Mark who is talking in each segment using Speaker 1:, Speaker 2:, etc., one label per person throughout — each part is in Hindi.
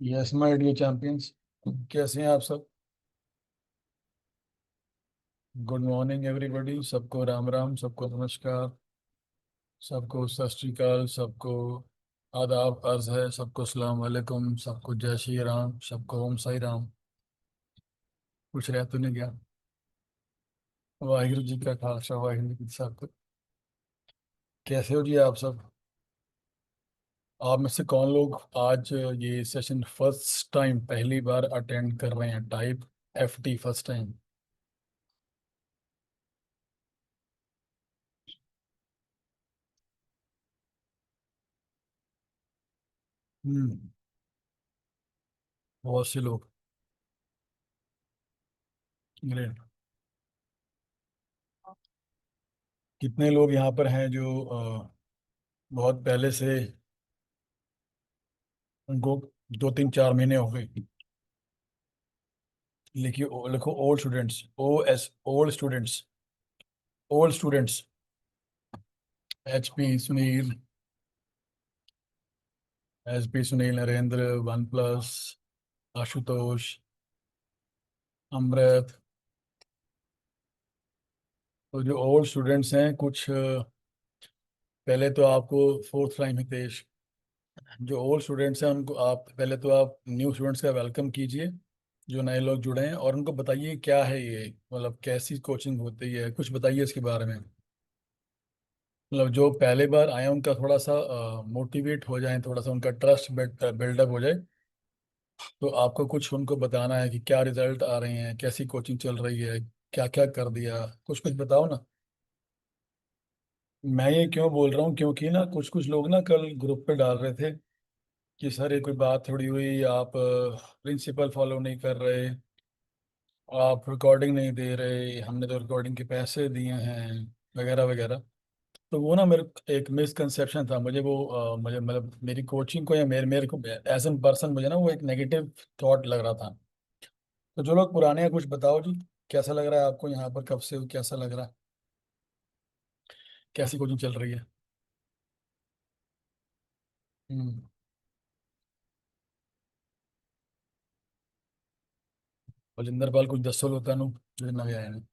Speaker 1: यस माय डियर चैंपियंस, कैसे हैं आप सब। गुड मॉर्निंग एवरीबॉडी, सबको राम राम, सबको नमस्कार, सबको सत श्री अकाल, सबको आदाब अर्ज है, सबको सलाम वालेकुम, सबको जय श्री राम, सबको ओम साई राम। कुछ रह तो नहीं गया। वाहिगुरु जी का खालसा, वाहिगुरु जी की फतेह। कैसे हो जी आप सब। आप में से कौन लोग आज ये सेशन फर्स्ट टाइम पहली बार अटेंड कर रहे हैं, टाइप FT फर्स्ट टाइम। हम्म। बहुत से लोग। ग्रेट। कितने लोग यहाँ पर हैं जो बहुत पहले से, उनको 2 3 4 महीने हो गए। लिखिए, लिखो old students, OS, old students, old students. HP Sunil, SP Sunil, Narendra, one plus, Ashutosh, Amrit. तो जो ओल्ड स्टूडेंट्स हैं कुछ, पहले तो आपको फोर्थ टाइम हितेश, जो ओल्ड स्टूडेंट्स हैं उनको आप पहले तो आप न्यू स्टूडेंट्स का वेलकम कीजिए, जो नए लोग जुड़े हैं, और उनको बताइए क्या है ये, मतलब कैसी कोचिंग होती है, कुछ बताइए इसके बारे में। मतलब जो पहले बार आए हैं उनका थोड़ा सा मोटिवेट हो जाए, थोड़ा सा उनका ट्रस्ट बिल्डअप हो जाए। तो आपको कुछ उनको बताना है कि क्या रिजल्ट आ रहे हैं, कैसी कोचिंग चल रही है, क्या क्या कर दिया, कुछ कुछ बताओ ना। मैं ये क्यों बोल रहा हूँ, क्योंकि ना कुछ कुछ लोग ना कल ग्रुप पे डाल रहे थे कि सर ये कोई बात थोड़ी हुई, आप प्रिंसिपल फॉलो नहीं कर रहे, आप रिकॉर्डिंग नहीं दे रहे, हमने तो रिकॉर्डिंग के पैसे दिए हैं, वगैरह वगैरह। तो वो ना मेरे एक मिसकंसेप्शन था, मुझे वो मुझे मतलब मेरी कोचिंग को या मेरे मेरे को एज एन पर्सन मुझे ना वो एक नेगेटिव थॉट लग रहा था। तो जो लोग पुराने हैं कुछ बताओ जी, कैसा लग रहा है आपको यहाँ पर, कब से हो, कैसा लग रहा है, कैसी कोचिंग चल रही है। हम्म। और जिंदरपाल कुछ 10 साल होता नु जो नवे आए हैं।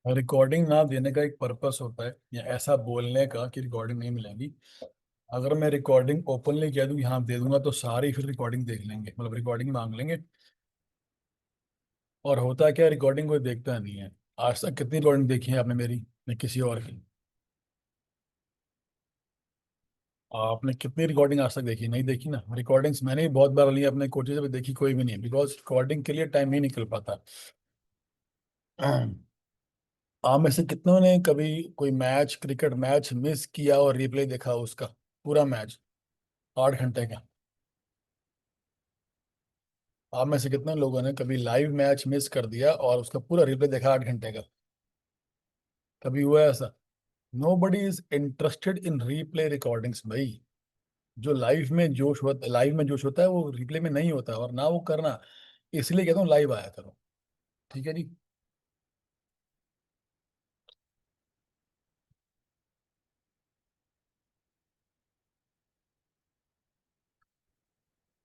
Speaker 1: रिकॉर्डिंग ना देने का एक पर्पस होता है, या ऐसा बोलने का कि रिकॉर्डिंग नहीं मिलेगी। अगर मैं रिकॉर्डिंग ओपनली कह दूं कि हाँ दे दूंगा, तो सारे ही फिर रिकॉर्डिंग देख लेंगे, मतलब रिकॉर्डिंग मांग लेंगे। और होता क्या, रिकॉर्डिंग कोई देखता नहीं है। आज तक कितनी रिकॉर्डिंग देखी है आपने मेरी, मैं किसी और की। आपने कितनी रिकॉर्डिंग आज तक देखी, नहीं देखी ना। रिकॉर्डिंग्स मैंने भी बहुत बार ली है अपने कोचेज से, देखी कोई भी नहीं, बिकॉज रिकॉर्डिंग के लिए टाइम नहीं निकल पाता। आप में से कितनों ने कभी कोई मैच, क्रिकेट मैच मिस किया और रिप्ले देखा उसका, पूरा मैच 8 घंटे का। आप में से कितने लोगों ने कभी लाइव मैच मिस कर दिया और उसका पूरा रिप्ले देखा 8 घंटे का। कभी हुआ है ऐसा। Nobody is interested in replay recordings भाई। जो लाइव में जोश होता है वो रिप्ले में नहीं होता, और ना वो करना। इसलिए कहता हूँ लाइव आया करो। ठीक है जी।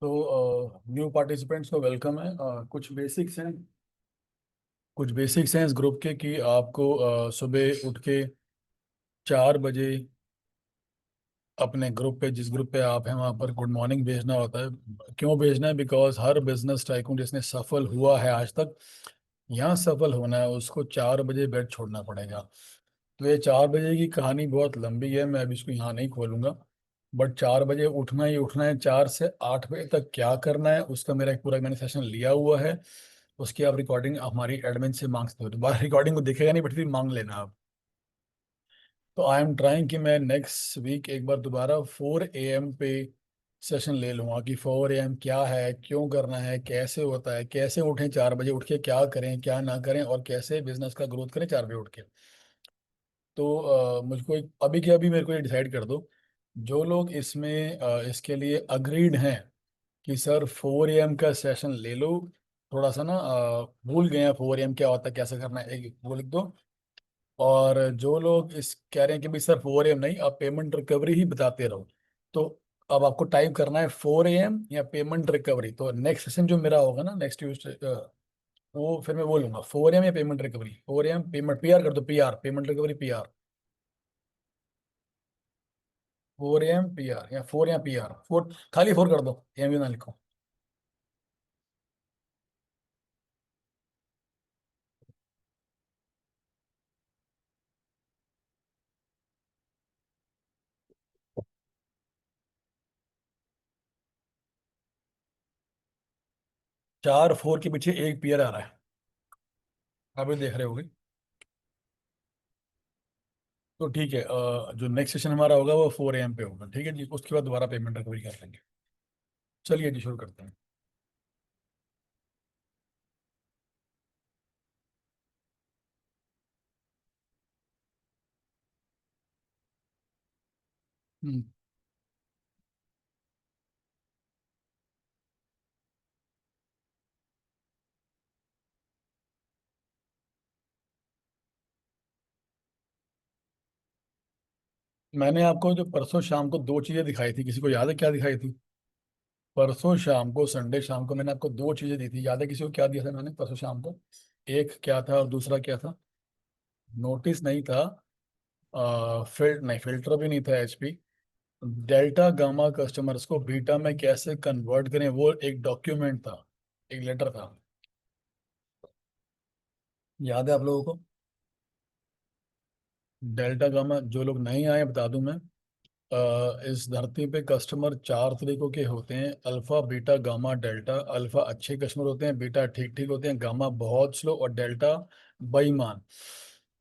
Speaker 1: तो न्यू पार्टिसिपेंट्स को वेलकम है। कुछ बेसिक्स हैं इस ग्रुप के, कि आपको सुबह उठ के 4 बजे अपने ग्रुप पे, जिस ग्रुप पे आप हैं वहाँ पर गुड मॉर्निंग भेजना होता है। क्यों भेजना है, बिकॉज हर बिजनेस टाइकून जिसने सफल हुआ है आज तक, यहाँ सफल होना है उसको 4 बजे बेड छोड़ना पड़ेगा। तो ये 4 बजे की कहानी बहुत लंबी है, मैं अभी इसको यहाँ नहीं खोलूंगा। बट 4 बजे उठना ही उठना है। 4 से 8 बजे तक क्या करना है उसका मेरा एक पूरा मैंने सेशन लिया हुआ है। उसकी आप रिकॉर्डिंग हमारी एडमिन से मांग सकते हो, तो बाहर रिकॉर्डिंग को दिखेगा नहीं, बट फिर मांग लेना आप। तो आई एम ट्राइंग कि मैं नेक्स्ट वीक एक बार दोबारा 4 AM पे सेशन ले लूँगा, कि 4 AM क्या है, क्यों करना है, कैसे होता है, कैसे उठें, 4 बजे उठ के क्या करें क्या ना करें, और कैसे बिजनेस का ग्रोथ करें 4 बजे उठ के। तो मुझको अभी के अभी मेरे को ये डिसाइड कर दो जो लोग इसमें इसके लिए अग्रीड हैं कि सर 4 AM का सेशन ले लो, थोड़ा सा ना भूल गए हैं 4 AM क्या होता है कैसे करना है, एक वो लिख दो। और जो लोग इस कह रहे हैं कि भाई सर 4 AM नहीं, आप पेमेंट रिकवरी ही बताते रहो, तो अब आपको टाइप करना है 4 AM या पेमेंट रिकवरी। तो नेक्स्ट सेशन जो मेरा होगा ना नेक्स्ट ट्यूसडे, वो फिर मैं बोलूंगा 4 AM या payment recovery. 4 AM payment PR कर दो, PR payment recovery PR। 4 AM PR या 4 या PR 4, खाली 4 कर दो, AM भी ना लिखो। 4 4 के पीछे एक PR आ रहा है, आप भी देख रहे होगे। तो ठीक है, जो नेक्स्ट सेशन हमारा होगा वो 4 AM पे होगा, ठीक है जी, उसके बाद दोबारा पेमेंट रिकवरी कर लेंगे। चलिए जी शुरू करते हैं। हम्म, मैंने आपको जो परसों शाम को दो चीजें दिखाई थी, किसी को याद है क्या दिखाई थी? परसों शाम को, संडे शाम को मैंने आपको दो चीजें दी थी, याद है किसी को क्या दिया था मैंने परसों शाम को? एक क्या था और दूसरा क्या था? नोटिस नहीं था, नहीं फिल्टर भी नहीं था HP। डेल्टा गामा कस्टमर्स को बीटा में कैसे कन्वर्ट करें, वो एक डॉक्यूमेंट था, एक लेटर था। याद है आप लोगों को? डेल्टा गामा, जो लोग नहीं आए बता दूं मैं, इस धरती पे कस्टमर चार तरीकों के होते हैं: alpha beta gamma delta. Alpha अच्छे कस्टमर होते हैं, बीटा ठीक ठीक होते हैं, गामा बहुत स्लो, और डेल्टा बेईमान।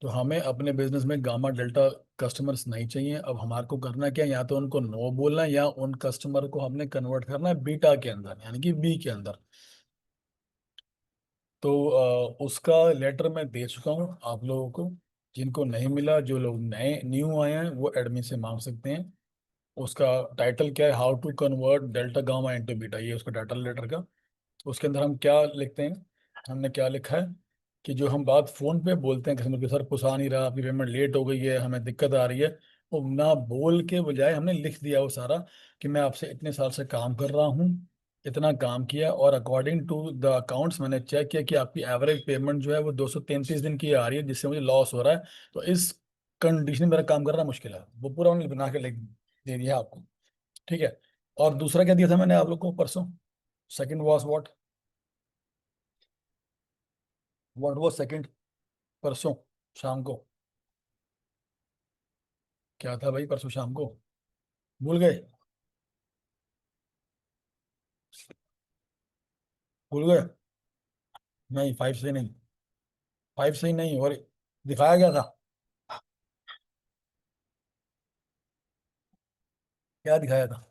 Speaker 1: तो हमें अपने बिजनेस में गामा डेल्टा कस्टमर्स नहीं चाहिए। अब हमारे को करना क्या है, या तो उनको नो बोलना है या उन कस्टमर को हमने कन्वर्ट करना है बीटा के अंदर, यानी कि बी के अंदर। तो उसका लेटर मैं दे चुका हूँ आप लोगों को। जिनको नहीं मिला, जो लोग नए न्यू आए हैं, वो एडमिन से मांग सकते हैं। उसका टाइटल क्या है, how to convert delta gamma into beta, ये उसका टाइटल लेटर का। उसके अंदर हम क्या लिखते हैं, हमने क्या लिखा है कि जो हम बात फोन पे बोलते हैं कस्टमर के, सर पुसा नहीं रहा, आपकी पेमेंट लेट हो गई है, हमें दिक्कत आ रही है, वो ना बोल के बजाय हमने लिख दिया वो सारा कि मैं आपसे इतने साल से काम कर रहा हूँ, इतना काम किया, और अकॉर्डिंग टू द अकाउंट्स मैंने चेक किया कि आपकी एवरेज पेमेंट जो है वो 233 दिन की आ रही है, जिससे मुझे लॉस हो रहा है। तो इस कंडीशन में मेरा काम करना मुश्किल है, वो पूरा उन्होंने बना के लिख दे दिया आपको। ठीक है। और दूसरा क्या दिया था मैंने आप लोग को परसों? Second was what? What was second परसों शाम को? क्या था भाई परसों शाम को? भूल गए? भूल गए? नहीं, 5 से नहीं, 5 से ही नहीं, और दिखाया गया था। क्या दिखाया था?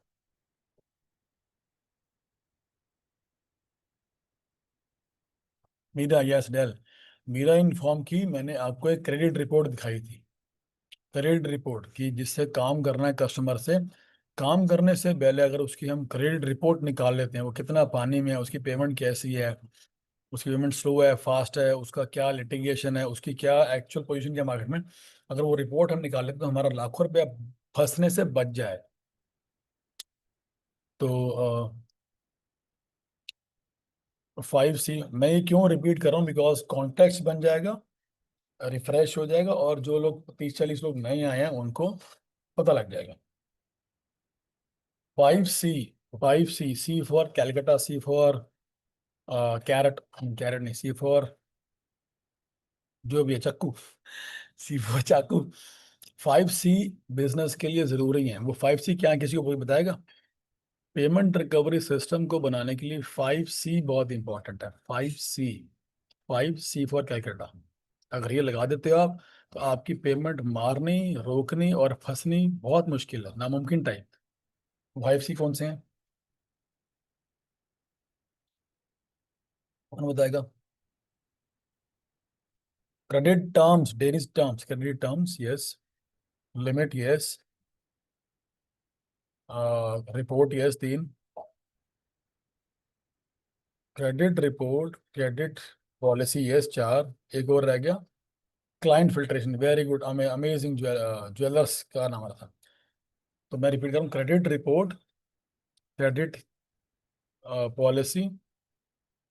Speaker 1: मीरा, यस डेल। मीरा इन्फॉर्म की, मैंने आपको एक क्रेडिट रिपोर्ट दिखाई थी। क्रेडिट रिपोर्ट की, जिससे काम करना है कस्टमर से, काम करने से पहले अगर उसकी हम क्रेडिट रिपोर्ट निकाल लेते हैं, वो कितना पानी में है, उसकी पेमेंट कैसी है, उसकी पेमेंट स्लो है फास्ट है, उसका क्या लिटिगेशन है, उसकी क्या एक्चुअल पोजीशन क्या मार्केट में, अगर वो रिपोर्ट हम निकाल लेते तो हमारा लाखों रुपया फंसने से बच जाए। तो 5C मैं ये क्यों रिपीट कर रहा हूँ, बिकॉज कॉन्टेक्स्ट बन जाएगा, रिफ्रेश हो जाएगा, और जो लोग 30 40 लोग नहीं आए हैं उनको पता लग जाएगा। 5C, 5C, C for Calcutta, C for carat, carat नहीं, C फॉर जो भी है, चक्कू, C फॉर चाकू। 5C बिजनेस के लिए जरूरी है। वो 5C क्या है, किसी को कोई बताएगा? पेमेंट रिकवरी सिस्टम को बनाने के लिए 5C बहुत इंपॉर्टेंट है। 5C, 5C for Calcutta. अगर ये लगा देते हो आप, तो आपकी पेमेंट मारनी, रोकनी और फंसनी बहुत मुश्किल है, नामुमकिन टाइप। 5C कौन से हैं, कौन बताएगा? क्रेडिट टर्म्स, डेनिस terms, credit terms, yes. Limit, yes. Report yes 3, credit report, credit policy yes 4, एक और रह गया, client filtration, very good, amazing, jewellers का नाम था। तो मैं रिपीट करूँ, credit report, credit policy,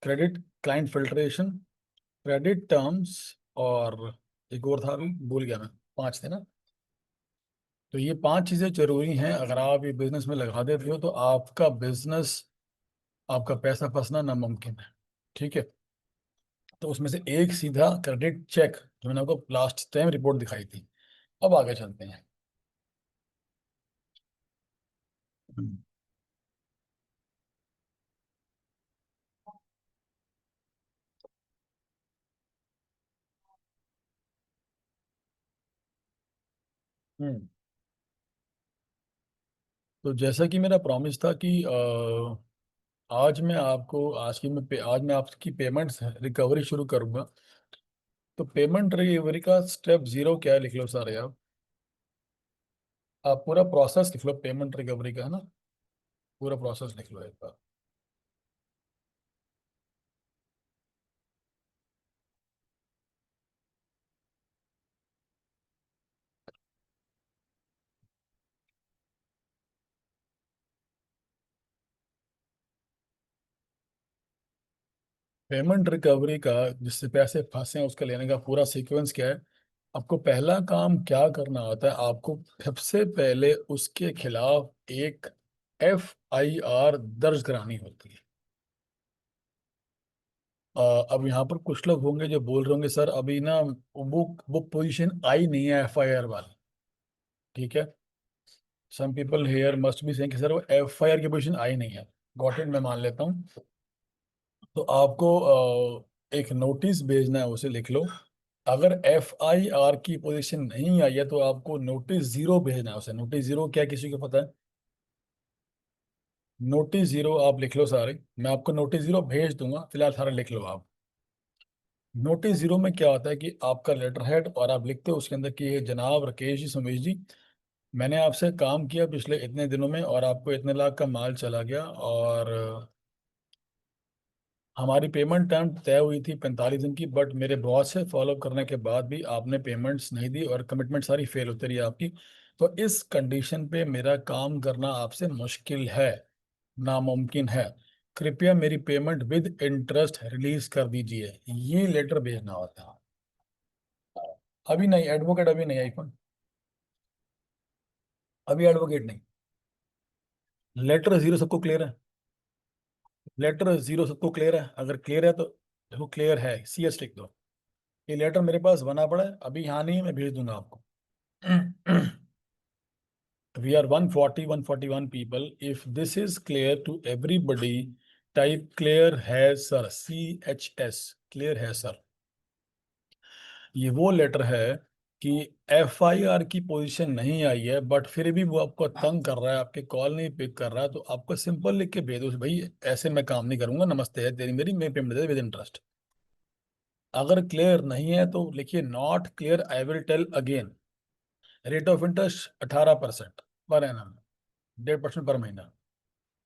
Speaker 1: credit client filtration, credit terms, और एक और था, अभी भूल गया मैं, 5 थे ना। तो ये 5 चीज़ें जरूरी हैं, अगर आप ये बिजनेस में लगा देते हो तो आपका बिजनेस, आपका पैसा फंसना नामुमकिन है। ठीक है। तो उसमें से एक सीधा क्रेडिट चेक, जो मैंने आपको लास्ट टाइम रिपोर्ट दिखाई थी। अब आगे चलते हैं। हम्म। हम्म। तो जैसा कि मेरा प्रॉमिस था कि आज मैं आपको, आज मैं आपकी पेमेंट्स रिकवरी शुरू करूंगा। तो पेमेंट रिकवरी का स्टेप 0 क्या है, लिख लो सारे आप पूरा प्रोसेस लिख लो पेमेंट रिकवरी का, है ना। पूरा प्रोसेस लिख लो एक बार। पेमेंट रिकवरी का, जिससे पैसे फंसे हैं उसका लेने का पूरा सीक्वेंस क्या है। आपको पहला काम क्या करना होता है, आपको सबसे पहले उसके खिलाफ एक FIR दर्ज करानी होती है। अब यहाँ पर कुछ लोग होंगे जो बोल रहे होंगे, सर अभी ना वो पोजीशन आई नहीं है FIR वाली। ठीक है। Some people here must be saying कि सर वो FIR की पोजीशन आई नहीं है। गॉट इट, मैं मान लेता हूँ। तो आपको एक नोटिस भेजना है, उसे लिख लो। अगर FIR की पोजीशन नहीं आई है तो आपको नोटिस 0 भेजना है उसे। नोटिस 0 क्या, किसी को पता है? नोटिस 0 आप लिख लो सारे, मैं आपको नोटिस 0 भेज दूंगा, फिलहाल सारे लिख लो आप। नोटिस 0 में क्या होता है कि आपका लेटर हेड, और आप लिखते हो उसके अंदर कि ये जनाब राकेश जी, सुमेश जी, मैंने आपसे काम किया पिछले इतने दिनों में और आपको इतने लाख का माल चला गया, और हमारी पेमेंट टर्म तय हुई थी 45 दिन की, बट मेरे बॉस से फॉलोअप करने के बाद भी आपने पेमेंट्स नहीं दी और कमिटमेंट सारी फेल होती रही आपकी। तो इस कंडीशन पे मेरा काम करना आपसे मुश्किल है, नामुमकिन है। कृपया मेरी पेमेंट विद इंटरेस्ट रिलीज कर दीजिए, ये लेटर भेजना होता है। अभी नहीं एडवोकेट, अभी नहीं आई कौन, अभी एडवोकेट नहीं। लेटर 0 सबको क्लियर है? लेटर 0 सबको क्लियर है? अगर क्लियर है तो देखो, क्लियर है, CS लिख दो। ये लेटर मेरे पास बना पड़ा है, अभी यहाँ नहीं है, मैं भेज दूंगा आपको। We are 141 people. If this is clear to everybody, type clear has sir, CHS, clear है सर। ये वो लेटर है कि FIR की पोजीशन नहीं आई है, बट फिर भी वो आपको तंग कर रहा है, आपके कॉल नहीं पिक कर रहा है, तो आपको सिंपल लिख के भेज दो, भाई ऐसे मैं काम नहीं करूंगा, नमस्ते है तेरी मेरी, मैं पेमेंट दे विद इंटरेस्ट। अगर क्लियर नहीं है तो लिखिए not clear, I will tell again. Rate of interest 18% per annum, 1.5% पर महीना।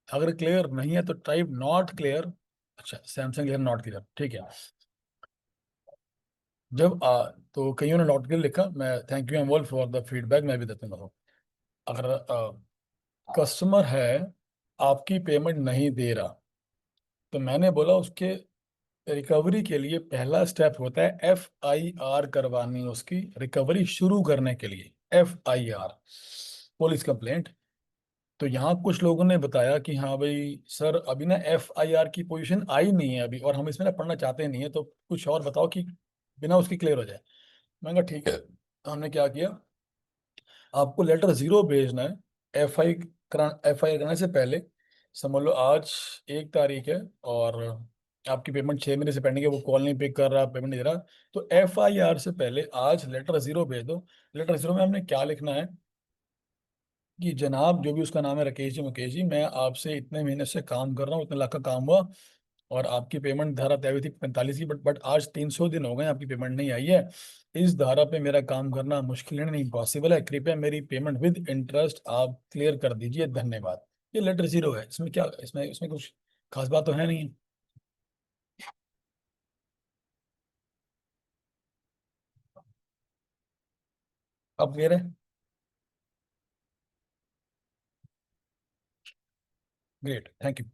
Speaker 1: अगर क्लियर नहीं है तो टाइप नॉट क्लियर। अच्छा, सैमसंग क्लियर नॉट क्लियर, ठीक है। जब तो कईयों ने नॉट क्लियर लिखा, मैं thank you ma'am for the feedback, मैं भी देता हूँ। अगर कस्टमर है, आपकी पेमेंट नहीं दे रहा, तो मैंने बोला उसके रिकवरी के लिए पहला स्टेप होता है FIR करवानी, उसकी रिकवरी शुरू करने के लिए FIR, पुलिस कंप्लेंट। तो यहाँ कुछ लोगों ने बताया कि हाँ भाई सर, अभी ना FIR की पोजीशन आई नहीं है अभी, और हम इसमें ना पढ़ना चाहते नहीं है, तो कुछ और बताओ कि बिना उसकी क्लियर हो जाए। मैंने कहा ठीक है। हमने क्या किया, आपको लेटर 0 भेजना है। FIR करने से पहले, समझ लो आज 1 तारीख है और आपकी पेमेंट 6 महीने से पेंडिंग है, वो कॉल नहीं पिक कर रहा, पेमेंट नहीं दे रहा, तो FIR से पहले आज लेटर 0 भेज दो। लेटर 0 में हमने क्या लिखना है कि जनाब, जो भी उसका नाम है, राकेश जी, मुकेश जी, मैं आपसे इतने महीने से काम कर रहा हूँ, इतने लाख का काम हुआ, और आपकी पेमेंट धारा तय हुई थी 45 की, बट आज 300 दिन हो गए आपकी पेमेंट नहीं आई है। इस धारा पे मेरा काम करना मुश्किल है, नहीं पॉसिबल है। कृपया मेरी पेमेंट विद इंटरेस्ट आप क्लियर कर दीजिए, धन्यवाद। ये लेटर जीरो है, इसमें क्या, इसमें इसमें कुछ खास बात तो है नहीं। अब क्लियर है। Great, thank you.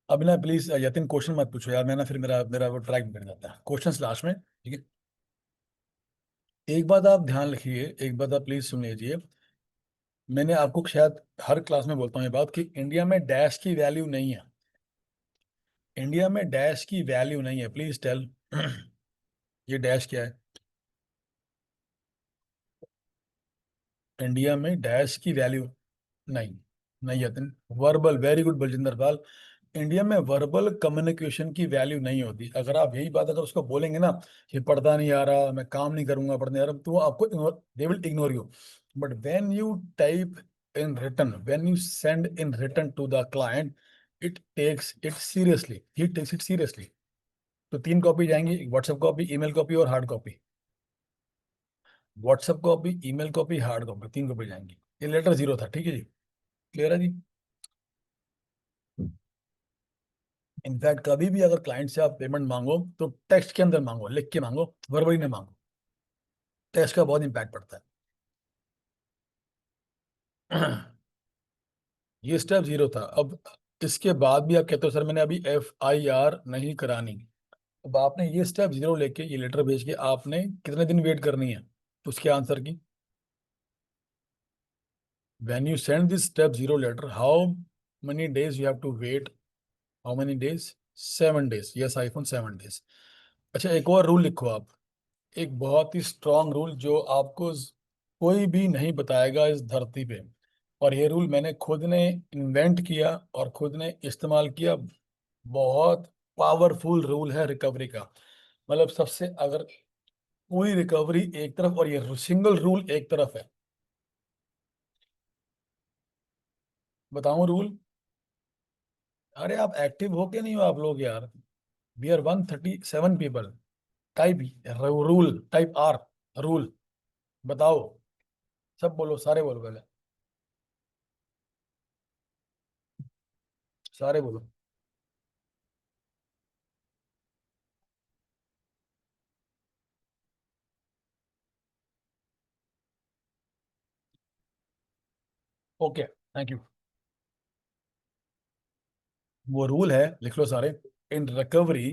Speaker 1: अब ना प्लीज यतिन क्वेश्चन मत पूछो यार, मैं ना फिर मेरा मेरा वो ट्रैक बिगड़ जाता है, क्वेश्चंस लास्ट में, ठीक है। एक बात आप ध्यान रखिए, एक बात आप प्लीज सुन लीजिए। मैंने आपको शायद हर क्लास में बोलता हूँ ये बात कि इंडिया में डैश की वैल्यू नहीं है। इंडिया में डैश की वैल्यू नहीं है, प्लीज टेल। ये डैश क्या है? इंडिया में डैश की वैल्यू नहीं। नहीं Yatin, verbal, very good Baljinder Pal. India में वर्बल कम्युनिकेशन की वैल्यू नहीं होती। अगर आप यही बात अगर उसको बोलेंगे ना, ये पढ़ता नहीं आ रहा, मैं काम नहीं करूंगा, पढ़ने आ रहा, तो वो आपको they will ignore you. But when you type in written, when you send in written to the client, it takes it seriously, he takes it seriously. तो 3 कॉपी जाएंगी, व्हाट्सएप कॉपी, ईमेल कॉपी और hard copy. WhatsApp copy, email copy, hard copy, 3 copy जाएंगी। ये लेटर जीरो था, ठीक है जी। क्लियर है जी। इनफैक्ट कभी भी अगर क्लाइंट से आप पेमेंट मांगो तो टेक्स्ट के अंदर मांगो, लिख के मांगो, वर्बली में मांगो। टेक्स्ट का बहुत इंपैक्ट पड़ता है। ये स्टेप जीरो था। अब इसके बाद भी आप कहते हो सर मैंने अभी FIR नहीं करानी। अब आपने ये स्टेप जीरो लेके ये लेटर भेज के आपने कितने दिन वेट करनी है उसके आंसर की? When you send this step zero letter, how many days you have to wait? How many days? 7 days, yes iPhone, 7 days। अच्छा, एक और रूल लिखो आप, एक बहुत ही स्ट्रांग रूल जो आपको कोई भी नहीं बताएगा इस धरती पे। और ये रूल मैंने खुद ने इन्वेंट किया और खुद ने इस्तेमाल किया। बहुत पावरफुल रूल है रिकवरी का। मतलब सबसे, अगर पूरी रिकवरी एक तरफ और ये सिंगल रूल एक तरफ है। बताऊं रूल? अरे आप एक्टिव हो के नहीं हो आप लोग यार। We are 137 people. Type rule, type R, rule. बताओ, सब बोलो, सारे बोलो पहले, सारे बोलो। Okay, thank you. वो रूल है, लिख लो सारे। इन रिकवरी,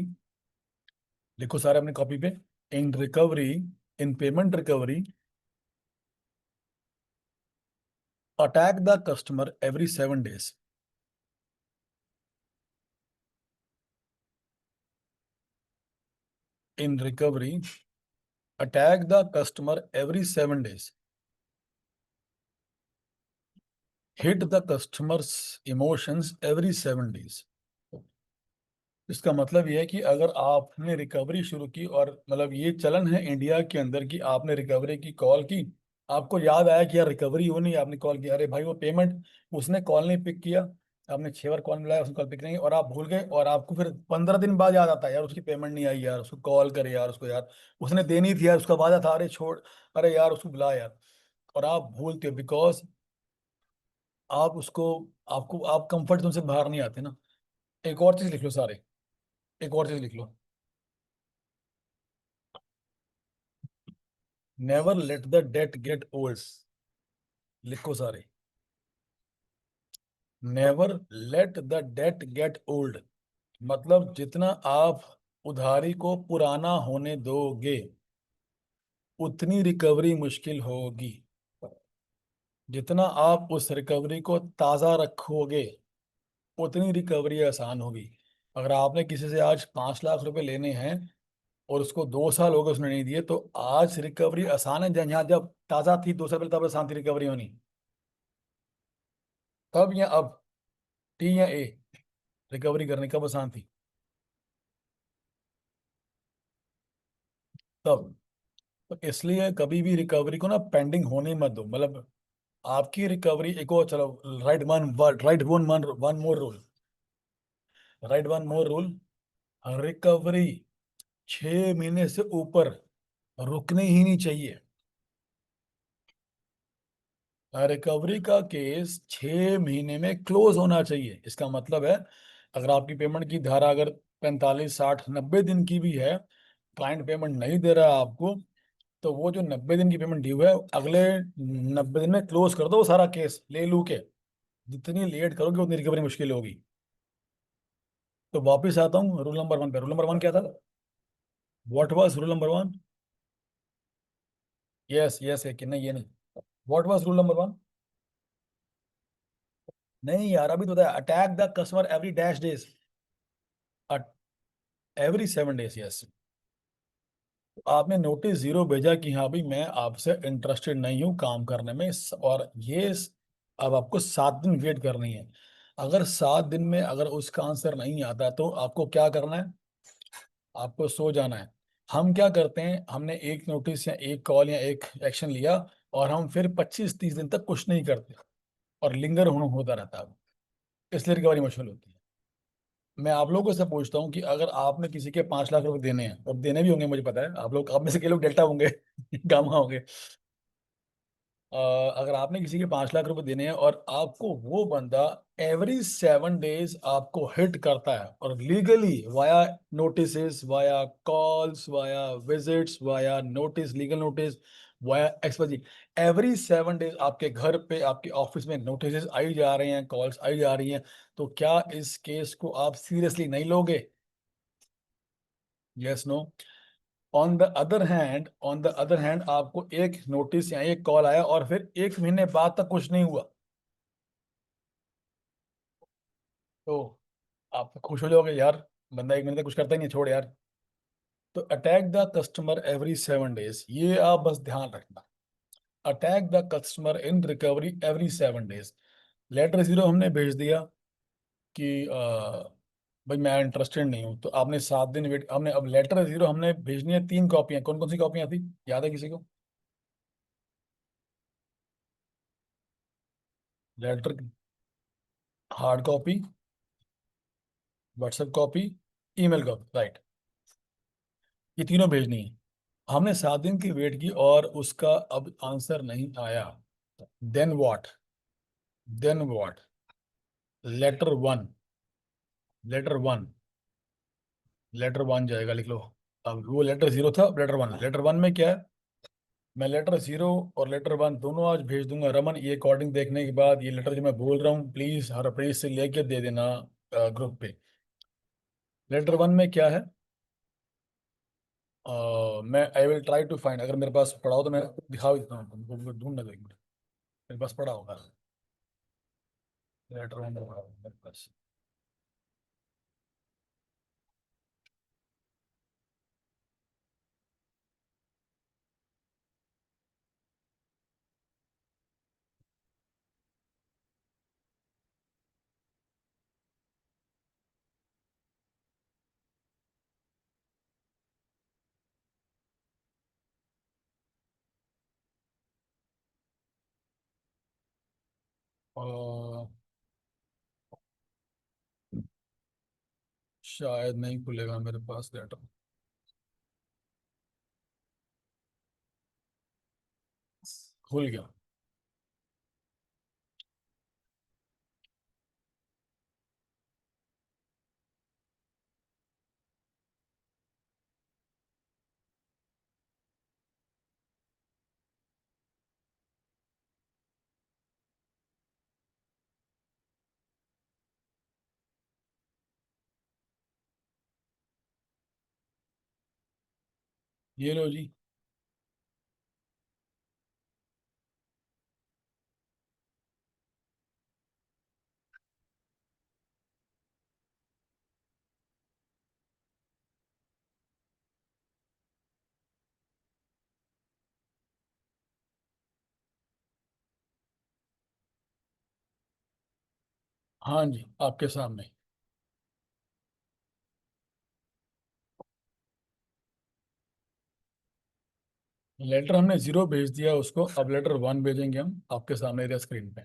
Speaker 1: लिखो सारे अपने कॉपी पे। इन recovery, in payment recovery, attack the customer every 7 days। In recovery, attack the customer every 7 days। Hit the customers emotions every 7 days। इसका मतलब ये है कि अगर आपने रिकवरी शुरू की, और मतलब ये चलन है इंडिया के अंदर कि आपने रिकवरी की कॉल की, आपको याद आया कि यार रिकवरी हो नहीं, आपने कॉल किया, अरे भाई वो पेमेंट, उसने कॉल नहीं पिक किया। आपने 6 बार कॉल मिलाया, उसने कॉल पिक नहीं, और आप भूल गए, और आपको फिर 15 दिन बाद याद आता है यार उसकी पेमेंट नहीं आई, यार उसको कॉल करे, यार उसको, यार उसने देनी थी, यार उसका वादा था, अरे छोड़, अरे यार उसको बुला यार। और आप भूलते हो बिकॉज आप उसको, आपको, आप कंफर्ट जोन से बाहर नहीं आते ना। एक और चीज लिख लो सारे, एक और चीज लिख लो। Never let the debt get old. लिखो सारे। Never let the debt get old. मतलब जितना आप उधारी को पुराना होने दोगे, उतनी रिकवरी मुश्किल होगी। जितना आप उस रिकवरी को ताज़ा रखोगे, उतनी रिकवरी आसान होगी। अगर आपने किसी से आज 5 लाख रुपए लेने हैं और उसको 2 साल हो गए उसने नहीं दिए, तो आज रिकवरी आसान है जहाँ जब ताज़ा थी 2 साल पहले, तब आसान थी रिकवरी होनी। तब या अब? T या A? रिकवरी करने कब आसान थी? तब। तो इसलिए कभी भी रिकवरी को ना पेंडिंग होने मत दो। मतलब आपकी रिकवरी, एक और चलो, right one word, right one one one more rule. Right one more rule, recovery 6 महीने से ऊपर रुकनी ही नहीं चाहिए। रिकवरी का केस 6 महीने में क्लोज होना चाहिए। इसका मतलब है, अगर आपकी पेमेंट की धारा अगर 45, 60, 90 दिन की भी है, क्लाइंट पेमेंट नहीं दे रहा है आपको, तो वो जो 90 दिन की पेमेंट ड्यू है, अगले 90 दिन में क्लोज कर दो वो सारा केस ले लू के। जितनी लेट करोगे उतनी रिकवरी मुश्किल होगी। तो वापिस आता हूँ रूल नंबर 1 पे। रूल नंबर 1 क्या था? What was rule number 1? Yes yes है कि नहीं, ये नहीं। What was rule number 1? नहीं यार, अभी तो बताया, attack the customer every dash days, every 7 days. Yes. आपने नोटिस जीरो भेजा कि हाँ भाई मैं आपसे इंटरेस्टेड नहीं हूँ काम करने में, और ये अब आपको 7 दिन वेट करनी है। अगर 7 दिन में अगर उसका आंसर नहीं आता तो आपको क्या करना है? आपको सो जाना है। हम क्या करते हैं, हमने एक नोटिस या एक कॉल या एक एक्शन लिया, और हम फिर 25-30 दिन तक कुछ नहीं करते, और लिंगर होता रहता है। इसलिए रिकवरी मुश्किल होती है। मैं आप लोगों से पूछता हूँ कि अगर आपने किसी के 5 लाख रुपए देने हैं, और देने भी होंगे, मुझे पता है आप लोग, आप में से कई लोग डेल्टा होंगे गामा होंगे। अ, अगर आपने किसी के 5 लाख रुपए देने हैं, और आपको वो बंदा एवरी 7 डेज आपको हिट करता है, और legally via notice, via calls, via visits, via notice, legal notice, via एक्सपर्जी, एवरी 7 डेज आपके घर पे, आपके ऑफिस में नोटिस आई जा रहे हैं, कॉल्स आई जा रही हैं, तो क्या इस केस को आप सीरियसली नहीं लोगे? Yes no? On the other hand आपको एक नोटिस या एक कॉल आया, और फिर 1 महीने बाद तक कुछ नहीं हुआ, तो आप खुश हो जाओगे यार, बंदा 1 महीने तक कुछ करता ही नहीं, छोड़ यार। तो attack the customer every 7 days, ये आप बस ध्यान रखना। Attack the customer in recovery every 7 days. Letter zero हमने भेज दिया कि भाई मैं इंटरेस्टेड नहीं हूँ, तो आपने 7 दिन वेट, हमने अब लेटर जीरो हमने भेजनी है 3 कॉपियां। कौन कौन सी कॉपियां थी, याद है किसी को? Letter, hard copy, WhatsApp copy, email copy, right. ये तीनों भेजनी है। हमने 7 दिन की वेट की और उसका अब आंसर नहीं आया। Then what? Then what? Letter one, letter one, letter one जाएगा, लिख लो। अब वो लेटर जीरो था, अब लेटर वन। लेटर वन में क्या है? मैं लेटर जीरो और लेटर वन दोनों आज भेज दूंगा। रमन, ये अकॉर्डिंग देखने के बाद, ये लेटर जो मैं बोल रहा हूँ, प्लीज हर पेज से लेके दे देना ग्रुप पे। लेटर वन में क्या है? मैं I will try to find, अगर मेरे पास पड़ा हो तो मैं दिखा भी देता हूँ तुमको, ढूंढना दो 1 मिनट। मेरे पास पड़ा होगा लेटर वन, मेरे पास। अ, शायद नहीं खुलेगा मेरे पास लेटर। खुल गया। ये लो जी। हाँ जी, आपके सामने। लेटर हमने जीरो भेज दिया उसको, अब लेटर वन भेजेंगे हम, आपके सामने इधर स्क्रीन पे।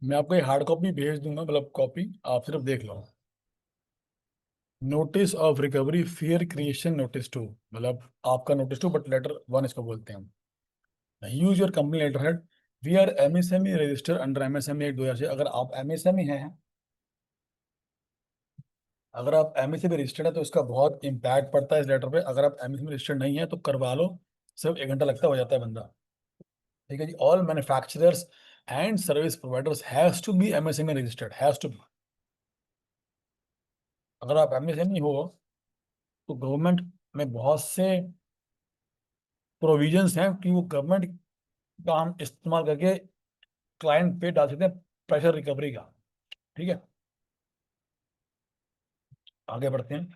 Speaker 1: मैं आपको ये हार्ड कॉपी भेज दूंगा, मतलब कॉपी, आप सिर्फ देख लो। Notice of recovery fair creation notice two, मतलब आपका notice two but letter one इसको बोलते हैं हम। Use your company letter head, we are MSME register under MSME act 2006। अगर आप एमएसएमई हैं, अगर आप एमएसएमई रजिस्टर्ड है तो इसका बहुत इंपैक्ट पड़ता है इस लेटर पे। अगर आप एमएसएमई रजिस्टर्ड नहीं है तो करवा लो, सिर्फ 1 घंटा लगता हो जाता है बंदा। ठीक है जी। All manufacturers and service providers has to be MSME registered, has to be. अगर आप एमएसएमई हो तो गवर्नमेंट में बहुत से प्रोविजंस हैं कि वो गवर्नमेंट का हम इस्तेमाल करके क्लाइंट पे डाल सकते हैं प्रेशर रिकवरी का। ठीक है, आगे बढ़ते हैं।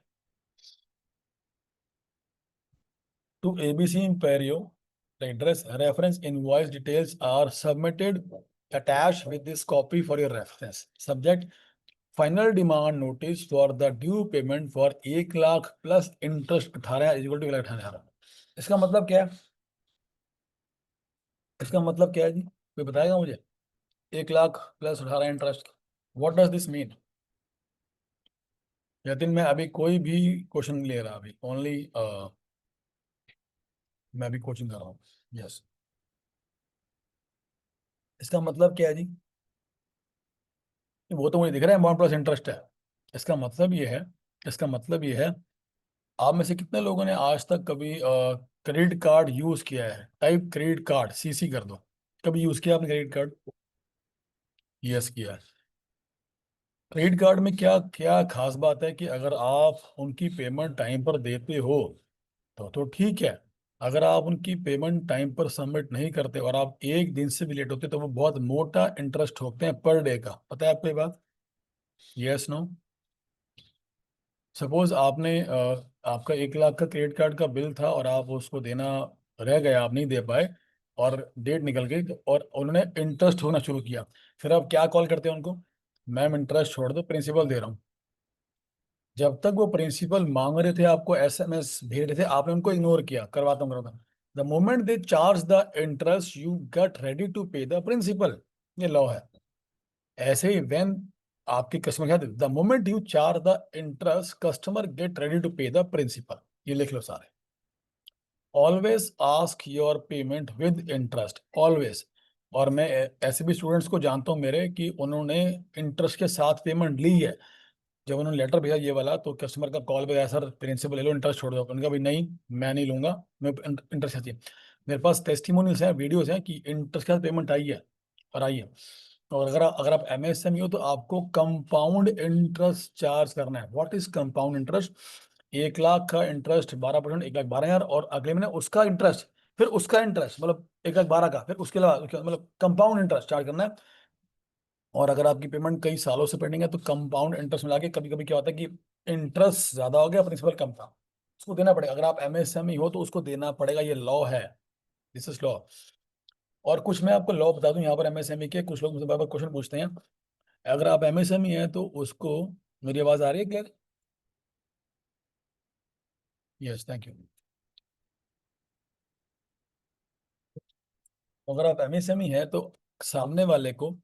Speaker 1: To ABC Imperio, the address reference invoice details are submitted attached with this copy for your reference. Subject final demand notice for the due payment for 1 lakh plus interest 18 equal to 1,18,000। इसका मतलब क्या है? इसका मतलब क्या है जी, कोई बताएगा मुझे? 1 lakh plus 18 interest, what does this mean? Yatin मैं अभी कोई भी क्वेश्चन नहीं ले रहा, अभी ओनली मैं अभी कोचिंग कर रहा हूँ। यस, इसका मतलब क्या है जी? वो तो मुझे दिख रहा है अमाउंट प्लस इंटरेस्ट है। इसका मतलब ये है, इसका मतलब ये है, आप में से कितने लोगों ने आज तक कभी क्रेडिट कार्ड यूज किया है? टाइप क्रेडिट कार्ड, सीसी कर दो। कभी यूज किया आपने क्रेडिट कार्ड? यस किया है। क्रेडिट कार्ड में क्या क्या खास बात है कि अगर आप उनकी पेमेंट टाइम पर देते हो तो ठीक है। अगर आप उनकी पेमेंट टाइम पर सबमिट नहीं करते और आप एक दिन से भी लेट होते तो वो बहुत मोटा इंटरेस्ट होते हैं पर डे का। पता है आपको ये बात? Yes no? सपोज आपने आपका 1 लाख का क्रेडिट कार्ड का बिल था और आप उसको देना रह गया, आप नहीं दे पाए और डेट निकल गई और उन्होंने इंटरेस्ट होना शुरू किया, फिर आप क्या कॉल करते हैं उनको? मैम इंटरेस्ट छोड़ दो, प्रिंसिपल दे रहा हूँ। जब तक वो प्रिंसिपल मांग रहे थे, आपको एसएमएस भेज रहे थे, आपने उनको इग्नोर किया, करवाता हूँ। The moment they charge the interest you get ready to pay the principal, ये लॉ है। ऐसे ही व्हेन आपके कस्टमर क्या, the moment you charge the interest customer get ready to pay the principal, ये लिख लो सारे। Always ask your payment with interest, always. और मैं ऐसे भी स्टूडेंट्स को जानता हूँ मेरे कि उन्होंने इंटरेस्ट के साथ पेमेंट ली है। जब उन्होंने लेटर भेजा ये वाला तो कस्टमर का कॉल पे आया, सर प्रिंसिपल ले लो, इंटरेस्ट छोड़ दो। उनका भी नहीं, मैं नहीं लूंगा, मैं इंटरेस्ट चाहिए। मेरे पास टेस्टिमोनियल्स हैं, वीडियोस हैं कि इंटरेस्ट के साथ पेमेंट आई है और आई है। और अगर आप एमएसएमई हो तो आपको कंपाउंड इंटरेस्ट चार्ज करना है। What is compound interest? 1 lakh का इंटरेस्ट 12%, 1,12,000, और अगले महीने उसका इंटरेस्ट, फिर उसका इंटरेस्ट, मतलब 1,12,000 का, फिर उसके अलावा मतलब कंपाउंड इंटरेस्ट चार्ज करना है। और अगर आपकी पेमेंट कई सालों से पेंडिंग है तो कंपाउंड इंटरेस्ट मिला के कभी कभी क्या होता है कि इंटरेस्ट ज्यादा हो गया, प्रिंसिपल कम था, उसको देना पड़ेगा। अगर आप एमएसएमई हो तो उसको देना पड़ेगा, ये लॉ है, दिस इज लॉ। और कुछ मैं आपको लॉ बता दूं यहाँ पर एमएसएमई के, कुछ लोग मुझसे बार बार क्वेश्चन पूछते हैं। अगर आप एमएसएमई हैं तो उसको, मेरी आवाज आ रही है क्लियर? Yes, thank you. अगर आप एमएसएमई है तो सामने वाले को,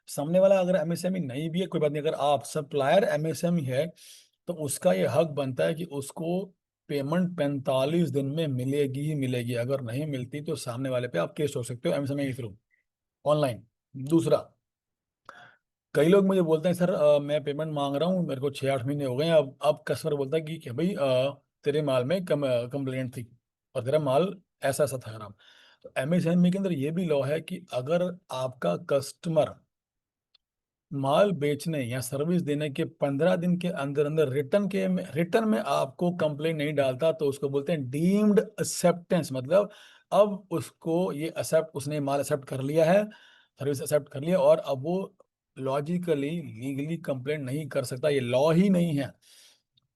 Speaker 1: सामने वाला अगर एमएसएमई नहीं भी है कोई बात नहीं, अगर आप सप्लायर एमएसएमई है तो उसका ये हक बनता है कि उसको पेमेंट 45 दिन में मिलेगी ही मिलेगी। अगर नहीं मिलती तो सामने वाले पे आप केस हो सकते हो एमएसएमई के थ्रू, ऑनलाइन। दूसरा, कई लोग मुझे बोलते हैं सर मैं पेमेंट मांग रहा हूँ, मेरे को 6-8 महीने हो गए हैं, अब कस्टमर बोलता है कि भाई तेरे माल में कंप्लेंट थी और तेरा माल ऐसा ऐसा था खराब। तो एमएसएमई के अंदर ये भी लॉ है कि अगर आपका कस्टमर माल बेचने या सर्विस देने के 15 दिन के अंदर अंदर रिटर्न में आपको कंप्लेंट नहीं डालता तो उसको बोलते हैं डीम्ड एक्सेप्टेंस। मतलब अब उसको ये एक्सेप्ट, उसने माल एक्सेप्ट कर लिया है, सर्विस एक्सेप्ट कर लिया, और अब वो लॉजिकली लीगली कंप्लेंट नहीं कर सकता, ये लॉ ही नहीं है।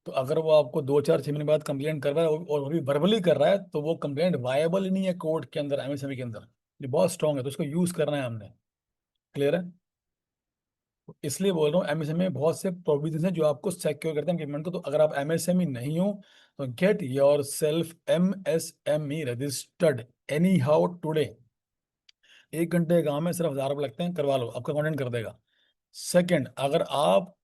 Speaker 1: तो अगर वो आपको 2-4-6 महीने बाद कंप्लेंट कर रहा है और वो भी वर्बली कर रहा है तो वो कंप्लेंट वायबल ही नहीं है कोर्ट के अंदर, एमएसएमई के अंदर। ये बहुत स्ट्रांग है तो इसको यूज करना है हमने। क्लियर है? इसलिए बोल रहा हूँ एमएसएमई में बहुत से प्रोविजन हैं जो आपको सिक्योर करते हैं पेमेंट को। तो अगर आप एमएसएमई नहीं हो तो get your self MSME registered any how today. 1 घंटे का काम है, सिर्फ 1,000 रुपये लगते हैं, करवा लो, आपका अकाउंटेंट कर देगा। सेकंड, अगर आप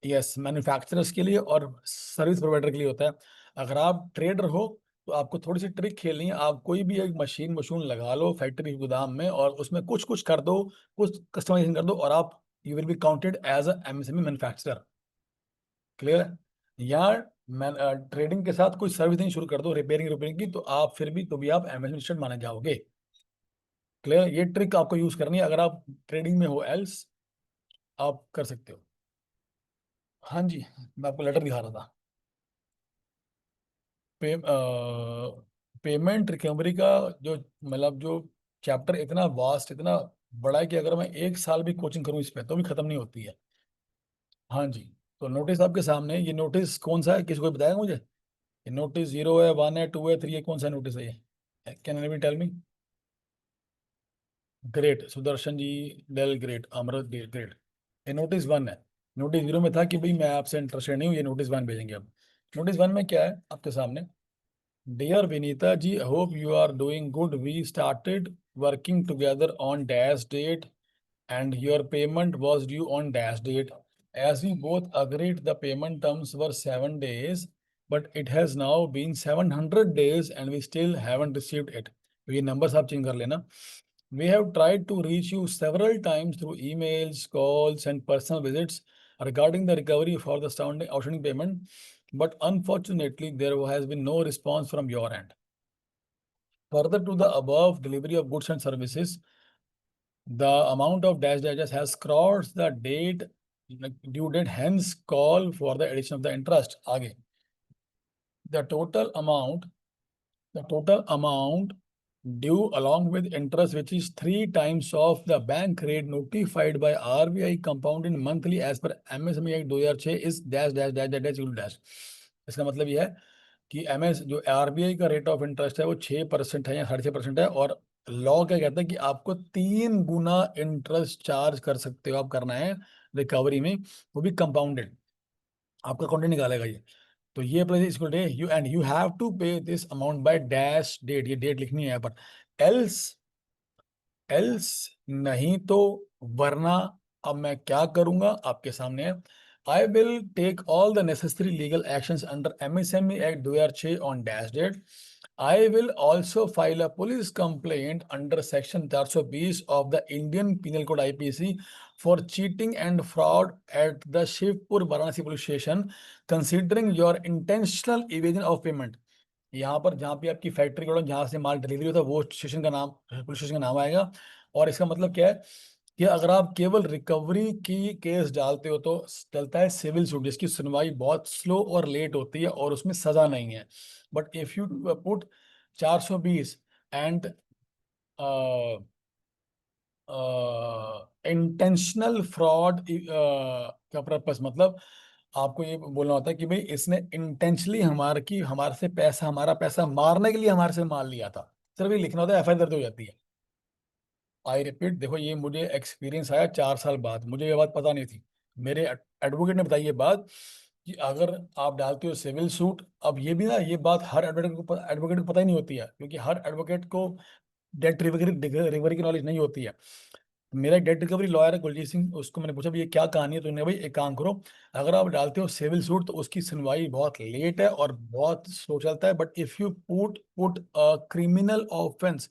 Speaker 1: यस, मैन्युफैक्चरर्स के लिए और सर्विस प्रोवाइडर के लिए होता है। अगर आप ट्रेडर हो तो आपको थोड़ी सी ट्रिक खेलनी है। आप कोई भी एक मशीन मशीन लगा लो फैक्ट्री गोदाम में और उसमें कुछ कुछ कर दो, कुछ कस्टमाइजेशन कर दो, और आप you will be counted as a MSME manufacturer. Clear है? या मैं ट्रेडिंग के साथ कोई सर्विस नहीं शुरू कर दो, रिपेयरिंग रिपेयरिंग की, तो आप फिर भी तो भी आप एमएसएमई माने जाओगे। क्लियर? ये ट्रिक आपको यूज करनी है अगर आप ट्रेडिंग में हो, एल्स आप कर सकते हो। हाँ जी, मैं आपको लेटर दिखा रहा था। पे, पेमेंट रिकवरी का जो मतलब जो चैप्टर इतना वास्ट, इतना बड़ा है कि अगर मैं एक साल भी कोचिंग करूं इस पे तो भी खत्म नहीं होती है। हाँ जी। तो नोटिस आपके सामने है। ये नोटिस कौन सा है, किसी को बताएगा मुझे? ये नोटिस 0 है, 1 है, 2 है, 3 है, कौन सा नोटिस है ये? Can any tell me? Great Sudarshan ji, डेल ग्रेट, अमृत ग्रेट। ये नोटिस 1 है। नोटिस 0 में था कि भाई मैं आपसे इंटरेस्टेड नहीं हूँ, ये नोटिस 1 भेजेंगे अब। नोटिस 1 में क्या है आपके सामने? Dear Vinita ji, hope you are doing good. We started working together on dash date and your payment was due on dash date. As we both agreed, the payment terms were 7 days, but it has now been 700 days and we still haven't received it. तो ये numbers आप चेंज कर लेना. We have tried to reach you several times through emails, calls, and personal visits regarding the recovery for the outstanding payment, but unfortunately, there has been no response from your end. Further to the above delivery of goods and services, the amount of dash dashes has crossed the date due date, hence call for the addition of the interest. आगे the total amount the total amount due along with interest, which is 3 times of the bank rate notified by RBI compounded monthly as per MSME Act 2006 is dash dash dash dash dash dash। इसका मतलब यह है कि एमएस जो आरबीआई का रेट ऑफ इंटरेस्ट है वो 6% है या 6.5% है, और लॉ क्या कहता है कि आपको 3 गुना इंटरेस्ट चार्ज कर सकते हो, आप करना है रिकवरी में, वो भी कंपाउंडेड। आपका कंटेंट निकालेगा ये। तो ये प्लस इसको day you and you have to pay this amount by dash date, ये डेट लिखनी है यहाँ पर। एल्स एल्स नहीं तो वरना। अब मैं क्या करूंगा आपके सामने है। I will take all the necessary legal actions under MSME act 2006 on dash date. I will also file a police complaint under section 420 of the Indian penal code IPC for cheating and fraud at the Shivpur Varanasi police station, considering your intentional evasion of payment. यहाँ पर जहाँ पे आपकी फैक्ट्री गोडाउन जहाँ से माल डिलीवरी होता है वो स्टेशन का नाम, पुलिस स्टेशन का नाम आएगा। और इसका मतलब क्या है कि अगर आप केवल रिकवरी की केस डालते हो तो चलता है सिविल सूट, जिसकी सुनवाई बहुत स्लो और लेट होती है और उसमें सजा नहीं है। But if you put 420 and intentional fraud का पर्पस, मतलब आपको ये बोलना होता है कि भाई इसने इंटेंशनली हमारे से पैसा, हमारा पैसा मारने के लिए हमारे से माल लिया था, सिर्फ ये लिखना होता है, एफआईआर दर्ज हो जाती है। आई रिपीट, देखो ये मुझे एक्सपीरियंस आया 4 साल बाद, मुझे ये बात पता नहीं थी। मेरे एडवोकेट ने बताई ये बात कि अगर आप डालते हो सिविल सूट, अब ये भी ना, ये बात हर एडवोकेट को पता ही नहीं होती है, क्योंकि हर एडवोकेट को डेट रिकवरी रिकवरी की नॉलेज नहीं होती है। मेरा डेट रिकवरी लॉयर है गुलजीत सिंह, उसको मैंने पूछा भाई ये क्या कहानी है, तो उन्होंने भाई एक काम करो, अगर आप डालते हो सिविल सूट तो उसकी सुनवाई बहुत लेट है और बहुत स्लो चलता है, but if you put put criminal offence,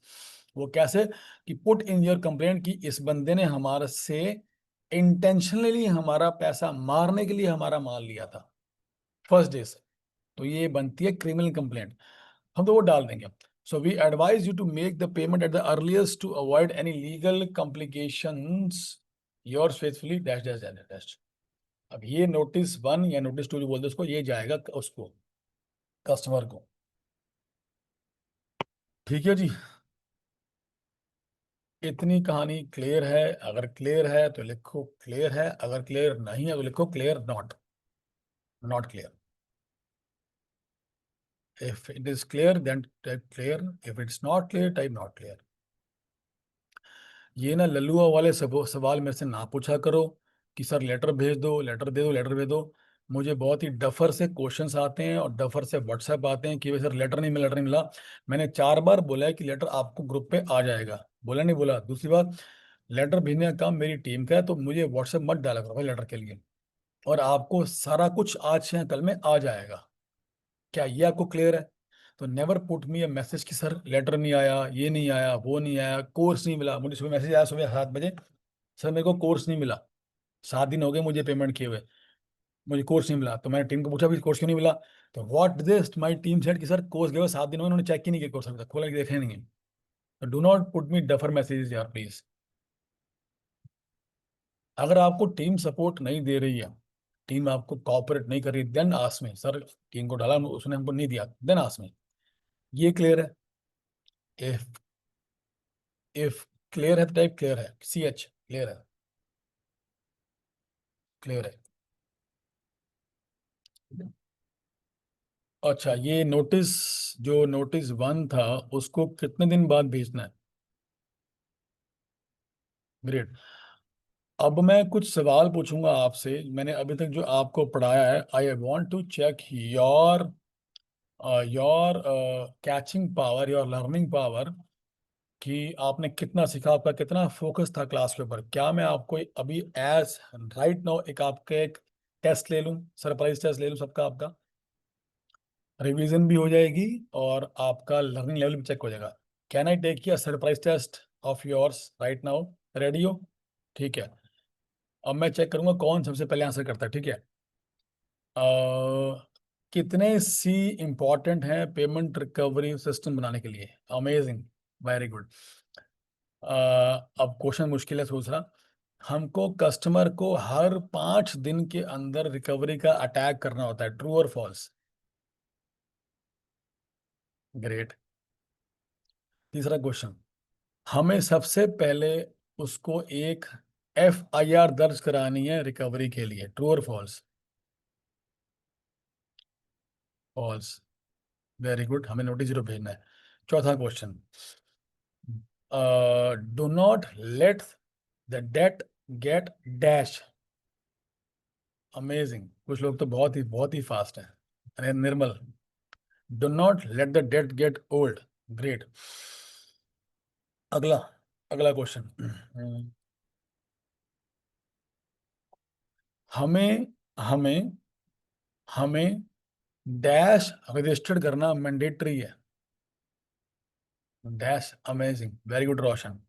Speaker 1: वो कैसे कि पुट इन योर कंप्लेंट कि इस बंदे ने हमारे से इंटेंशनली हमारा पैसा मारने के लिए हमारा माल लिया था फर्स्ट डे से, तो ये बनती है क्रिमिनल कंप्लेंट, हम तो वो डाल देंगे। So we advise you to make the payment at the earliest to avoid any legal complications. Yours faithfully dash dash dash dash. अब ये नोटिस 1 या नोटिस 2 जो बोलते हैं उसको, ये जाएगा उसको, कस्टमर को। ठीक है जी, इतनी कहानी क्लियर है? अगर क्लियर है तो लिखो क्लियर है, अगर क्लियर नहीं है तो लिखो clear not, not clear. If it is clear then type clear, if it's not clear type not clear. ये ना लल्लुआ वाले सवाल मेरे से ना पूछा करो कि सर लेटर भेज दो, लेटर दे दो, लेटर भेज दो। मुझे बहुत ही डफर से क्वेश्चंस आते हैं और डफर से व्हाट्सएप आते हैं कि भाई सर लेटर नहीं मिला, लेटर नहीं मिला। मैंने 4 बार बोला है कि लेटर आपको ग्रुप पे आ जाएगा, बोला नहीं बोला? दूसरी बात, लेटर भेजने का काम मेरी टीम का है, तो मुझे व्हाट्सएप मत डाला करो भाई लेटर के लिए। और आपको सारा कुछ आज या कल में आ जाएगा। क्या ये आपको क्लियर है? तो नेवर पुट मी ए मैसेज कि सर लेटर नहीं आया, ये नहीं आया, वो नहीं आया, कोर्स नहीं मिला। मुझे सुबह मैसेज आया सुबह 7 बजे, सर मेरे को कोर्स नहीं मिला, 7 दिन हो गए मुझे पेमेंट किए हुए, मुझे कोर्स नहीं मिला। तो मैंने टीम को पूछा भी कोर्स क्यों नहीं मिला? तो what this my team said कि सर कोर्स गए हुए 7 दिन हो गए, उन्होंने चेक ही नहीं किया कोर्स, अभी तक खोला के देखे नहीं है। तो do not put me duffer messages यार प्लीज। अगर आपको टीम सपोर्ट नहीं दे रही है, टीम आपको कॉपरेट नहीं कर रही, then ask me sir, team को डाला उसने हमको नहीं दिया, देन आस्क मी। ये क्लियर है? इफ इफ क्लियर है तो टाइप क्लियर है, CH क्लियर है, क्लियर है। अच्छा, ये नोटिस, जो नोटिस 1 था, उसको कितने दिन बाद भेजना है? ग्रेट। अब मैं कुछ सवाल पूछूंगा आपसे, मैंने अभी तक जो आपको पढ़ाया है, I want to check your catching power, your learning power, कि आपने कितना सीखा, आपका कितना फोकस था क्लास के ऊपर। क्या मैं आपको अभी एज राइट नाउ एक आपके एक टेस्ट ले लूं, सरप्राइज टेस्ट ले लूं सबका, आपका रिवीजन भी हो जाएगी और आपका लर्निंग लेवल भी चेक हो जाएगा। Can I take you surprise test of yours right now? Ready हो? ठीक है। अब मैं चेक करूंगा कौन सबसे पहले आंसर करता है, ठीक है? अ, कितने C इंपॉर्टेंट हैं पेमेंट रिकवरी सिस्टम बनाने के लिए? Amazing, very good. अब क्वेश्चन मुश्किल है दूसरा। हमको कस्टमर को हर 5 दिन के अंदर रिकवरी का अटैक करना होता है, ट्रू और फॉल्स? ग्रेट। तीसरा क्वेश्चन, हमें सबसे पहले उसको एक FIR दर्ज करानी है रिकवरी के लिए, ट्रू और फॉल्स? फॉल्स, वेरी गुड, हमें नोटिस 0 भेजना है। चौथा question, do not let the debt get dash. Amazing, कुछ लोग तो बहुत ही फास्ट हैं। अरे Nirmal, do not let the debt get old. Great. अगला, अगला क्वेश्चन, हमें हमें हमें डैश रजिस्टर्ड करना मैंडेटरी है। Dash, amazing, very good Roshan.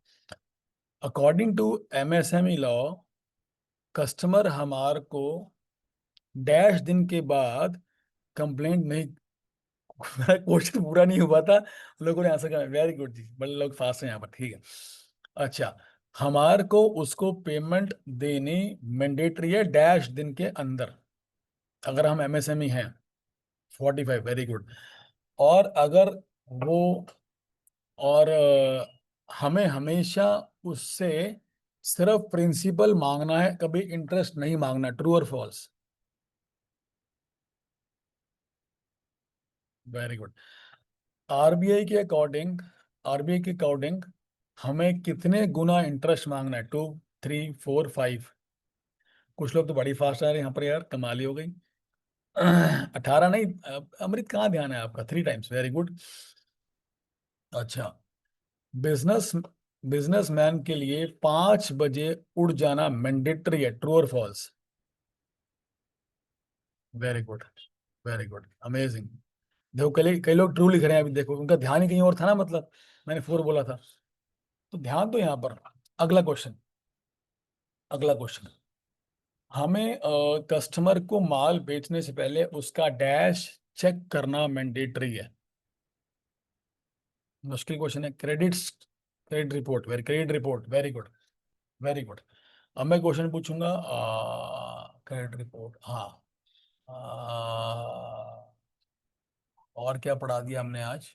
Speaker 1: According to MSME law, customer हमार को डैश दिन के बाद कंप्लेंट नहीं मेरा क्वेश्चन पूरा नहीं हुआ था, लोगों ने आंसर करा, वेरी गुड जी, बड़े लोग फास्ट हैं यहाँ पर, ठीक है। अच्छा, हमार को उसको पेमेंट देनी मैंडेटरी है डैश दिन के अंदर, अगर हम MSME हैं, 45, वेरी गुड। और अगर वो, और हमें हमेशा उससे सिर्फ प्रिंसिपल मांगना है, कभी इंटरेस्ट नहीं मांगना, ट्रू और फॉल्स? Very good. आरबीआई के अकॉर्डिंग, आरबीआई के अकॉर्डिंग हमें कितने गुना इंटरेस्ट मांगना है? 2, 3, 4, 5? कुछ लोग तो बड़ी फास्ट आ रहे हैं यहाँ पर यार, कमाल ही हो गई। 18 नहीं, अमृत कहाँ ध्यान है आपका? 3 टाइम्स, वेरी गुड। अच्छा, बिजनेस बिजनेसमैन के लिए 5 बजे उठ जाना मैंडेटरी है, ट्रू और false? Very good, very good, amazing. देखो कई कई लोग ट्रू लिख रहे हैं, अभी देखो उनका ध्यान ही कहीं और था ना, मतलब मैंने 4 बोला था, तो ध्यान तो यहाँ पर। अगला क्वेश्चन, अगला क्वेश्चन, हमें कस्टमर को माल बेचने से पहले उसका डैश चेक करना मैंडेटरी है। मुश्किल क्वेश्चन है। Credits, credit report, very credit report, very good, very good. अब मैं क्वेश्चन पूछूंगा, क्रेडिट रिपोर्ट, हाँ। और क्या पढ़ा दिया हमने आज?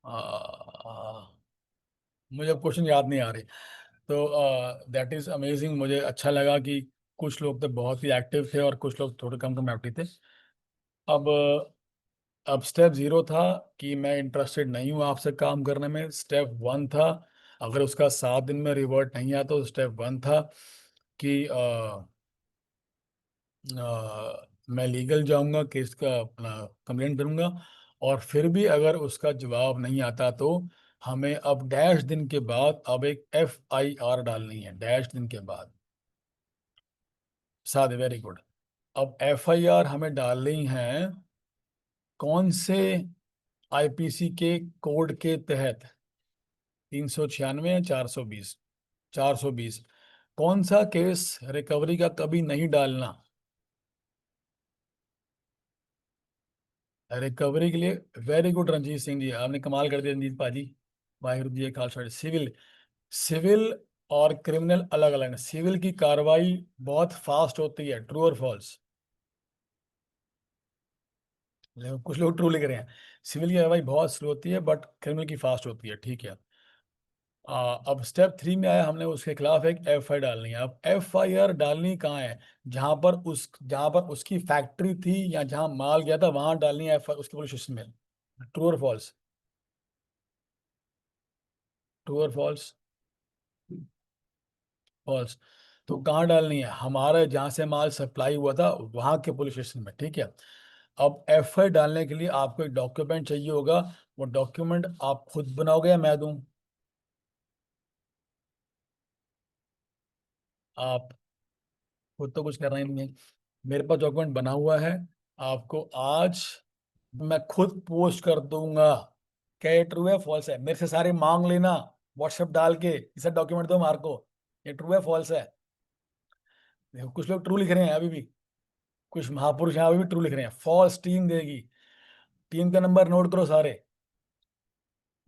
Speaker 1: आ, मुझे अब क्वेश्चन याद नहीं आ रही। तो दैट इज अमेजिंग, मुझे अच्छा लगा कि कुछ लोग तो बहुत ही एक्टिव थे और कुछ लोग थोड़े कम कम एक्टिव थे। अब अब स्टेप 0 था कि मैं इंटरेस्टेड नहीं हूँ आपसे काम करने में, स्टेप 1 था अगर उसका 7 दिन में रिवर्ट नहीं आया तो स्टेप 1 था कि मैं लीगल जाऊंगा, केस का अपना कंप्लेंट करूंगा, और फिर भी अगर उसका जवाब नहीं आता तो हमें अब डैश दिन के बाद अब एक FIR डालनी है, डैश दिन के बाद। सादे, वेरी गुड। अब FIR हमें डालनी है कौन से IPC के कोड के तहत? 396 या 420? 420। कौन सा केस रिकवरी का कभी नहीं डालना? रिकवरी के लिए वेरी गुड रंजीत सिंह जी, आपने कमाल कर दिया रंजीत पाजी। वाहिगुरु जी का खालसा। सिविल, सिविल और क्रिमिनल अलग अलग है। सिविल की कार्रवाई बहुत फास्ट होती है, ट्रू और फॉल्स? कुछ लोग ट्रू लिख रहे हैं। सिविल की कार्रवाई बहुत स्लो होती है बट क्रिमिनल की फास्ट होती है, ठीक है। अब स्टेप 3 में आया, हमने उसके खिलाफ एक FI डालनी है। अब FIR डालनी कहाँ है? जहाँ पर उसकी फैक्ट्री थी या जहाँ माल गया था वहां डालनी है FI, उसके पुलिस स्टेशन में। ट्रू और फॉल्स? ट्रू और फॉल्स? फॉल्स। तो कहाँ डालनी है? हमारे जहाँ से माल सप्लाई हुआ था वहां के पुलिस स्टेशन में, ठीक है। अब FI डालने के लिए आपको एक डॉक्यूमेंट चाहिए होगा। वो डॉक्यूमेंट आप खुद बनाओगे या मैं दूं? आप खुद तो कुछ करना ही नहीं है। मेरे पास डॉक्यूमेंट बना हुआ है, आपको आज मैं खुद पोस्ट कर दूंगा। क्या ये ट्रू है फॉल्स है? मेरे से सारे मांग लेना, व्हाट्सएप डाल के इसे डॉक्यूमेंट दो मार को। ये ट्रू है फॉल्स है? देखो कुछ लोग ट्रू लिख रहे हैं अभी भी, कुछ महापुरुष यहाँ अभी भी ट्रू लिख रहे हैं। फॉल्स टीम देगी। टीम का नंबर नोट करो सारे,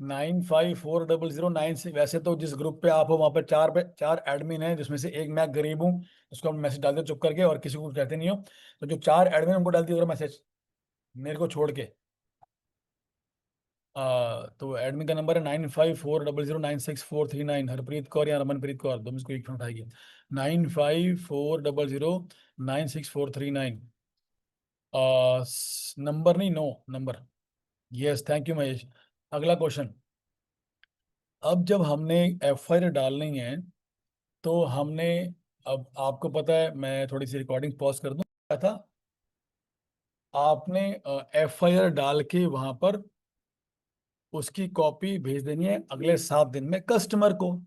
Speaker 1: 954009 से। वैसे तो जिस ग्रुप पे आप हो वहाँ पे चार एडमिन है, जिसमें से एक मैं गरीब हूँ, उसको हम मैसेज डालते हैं चुप करके और किसी को कुछ कहते नहीं हो। तो जो चार एडमिन उनको डालती है मैसेज, मेरे को छोड़ के। तो एडमिन का नंबर है 9540096439। हरप्रीत कौर या रमनप्रीत कौर, दो में से कोई एक फोन उठाएगी। 9540096439। नंबर नहीं, no number. Yes, thank you Mahesh. अगला क्वेश्चन। अब जब हमने FIR डालनी है तो हमने, अब आपको पता है, मैं थोड़ी सी रिकॉर्डिंग पॉज कर दूं। क्या था? आपने FIR डाल के वहां पर उसकी कॉपी भेज देनी है अगले 7 दिन में कस्टमर को।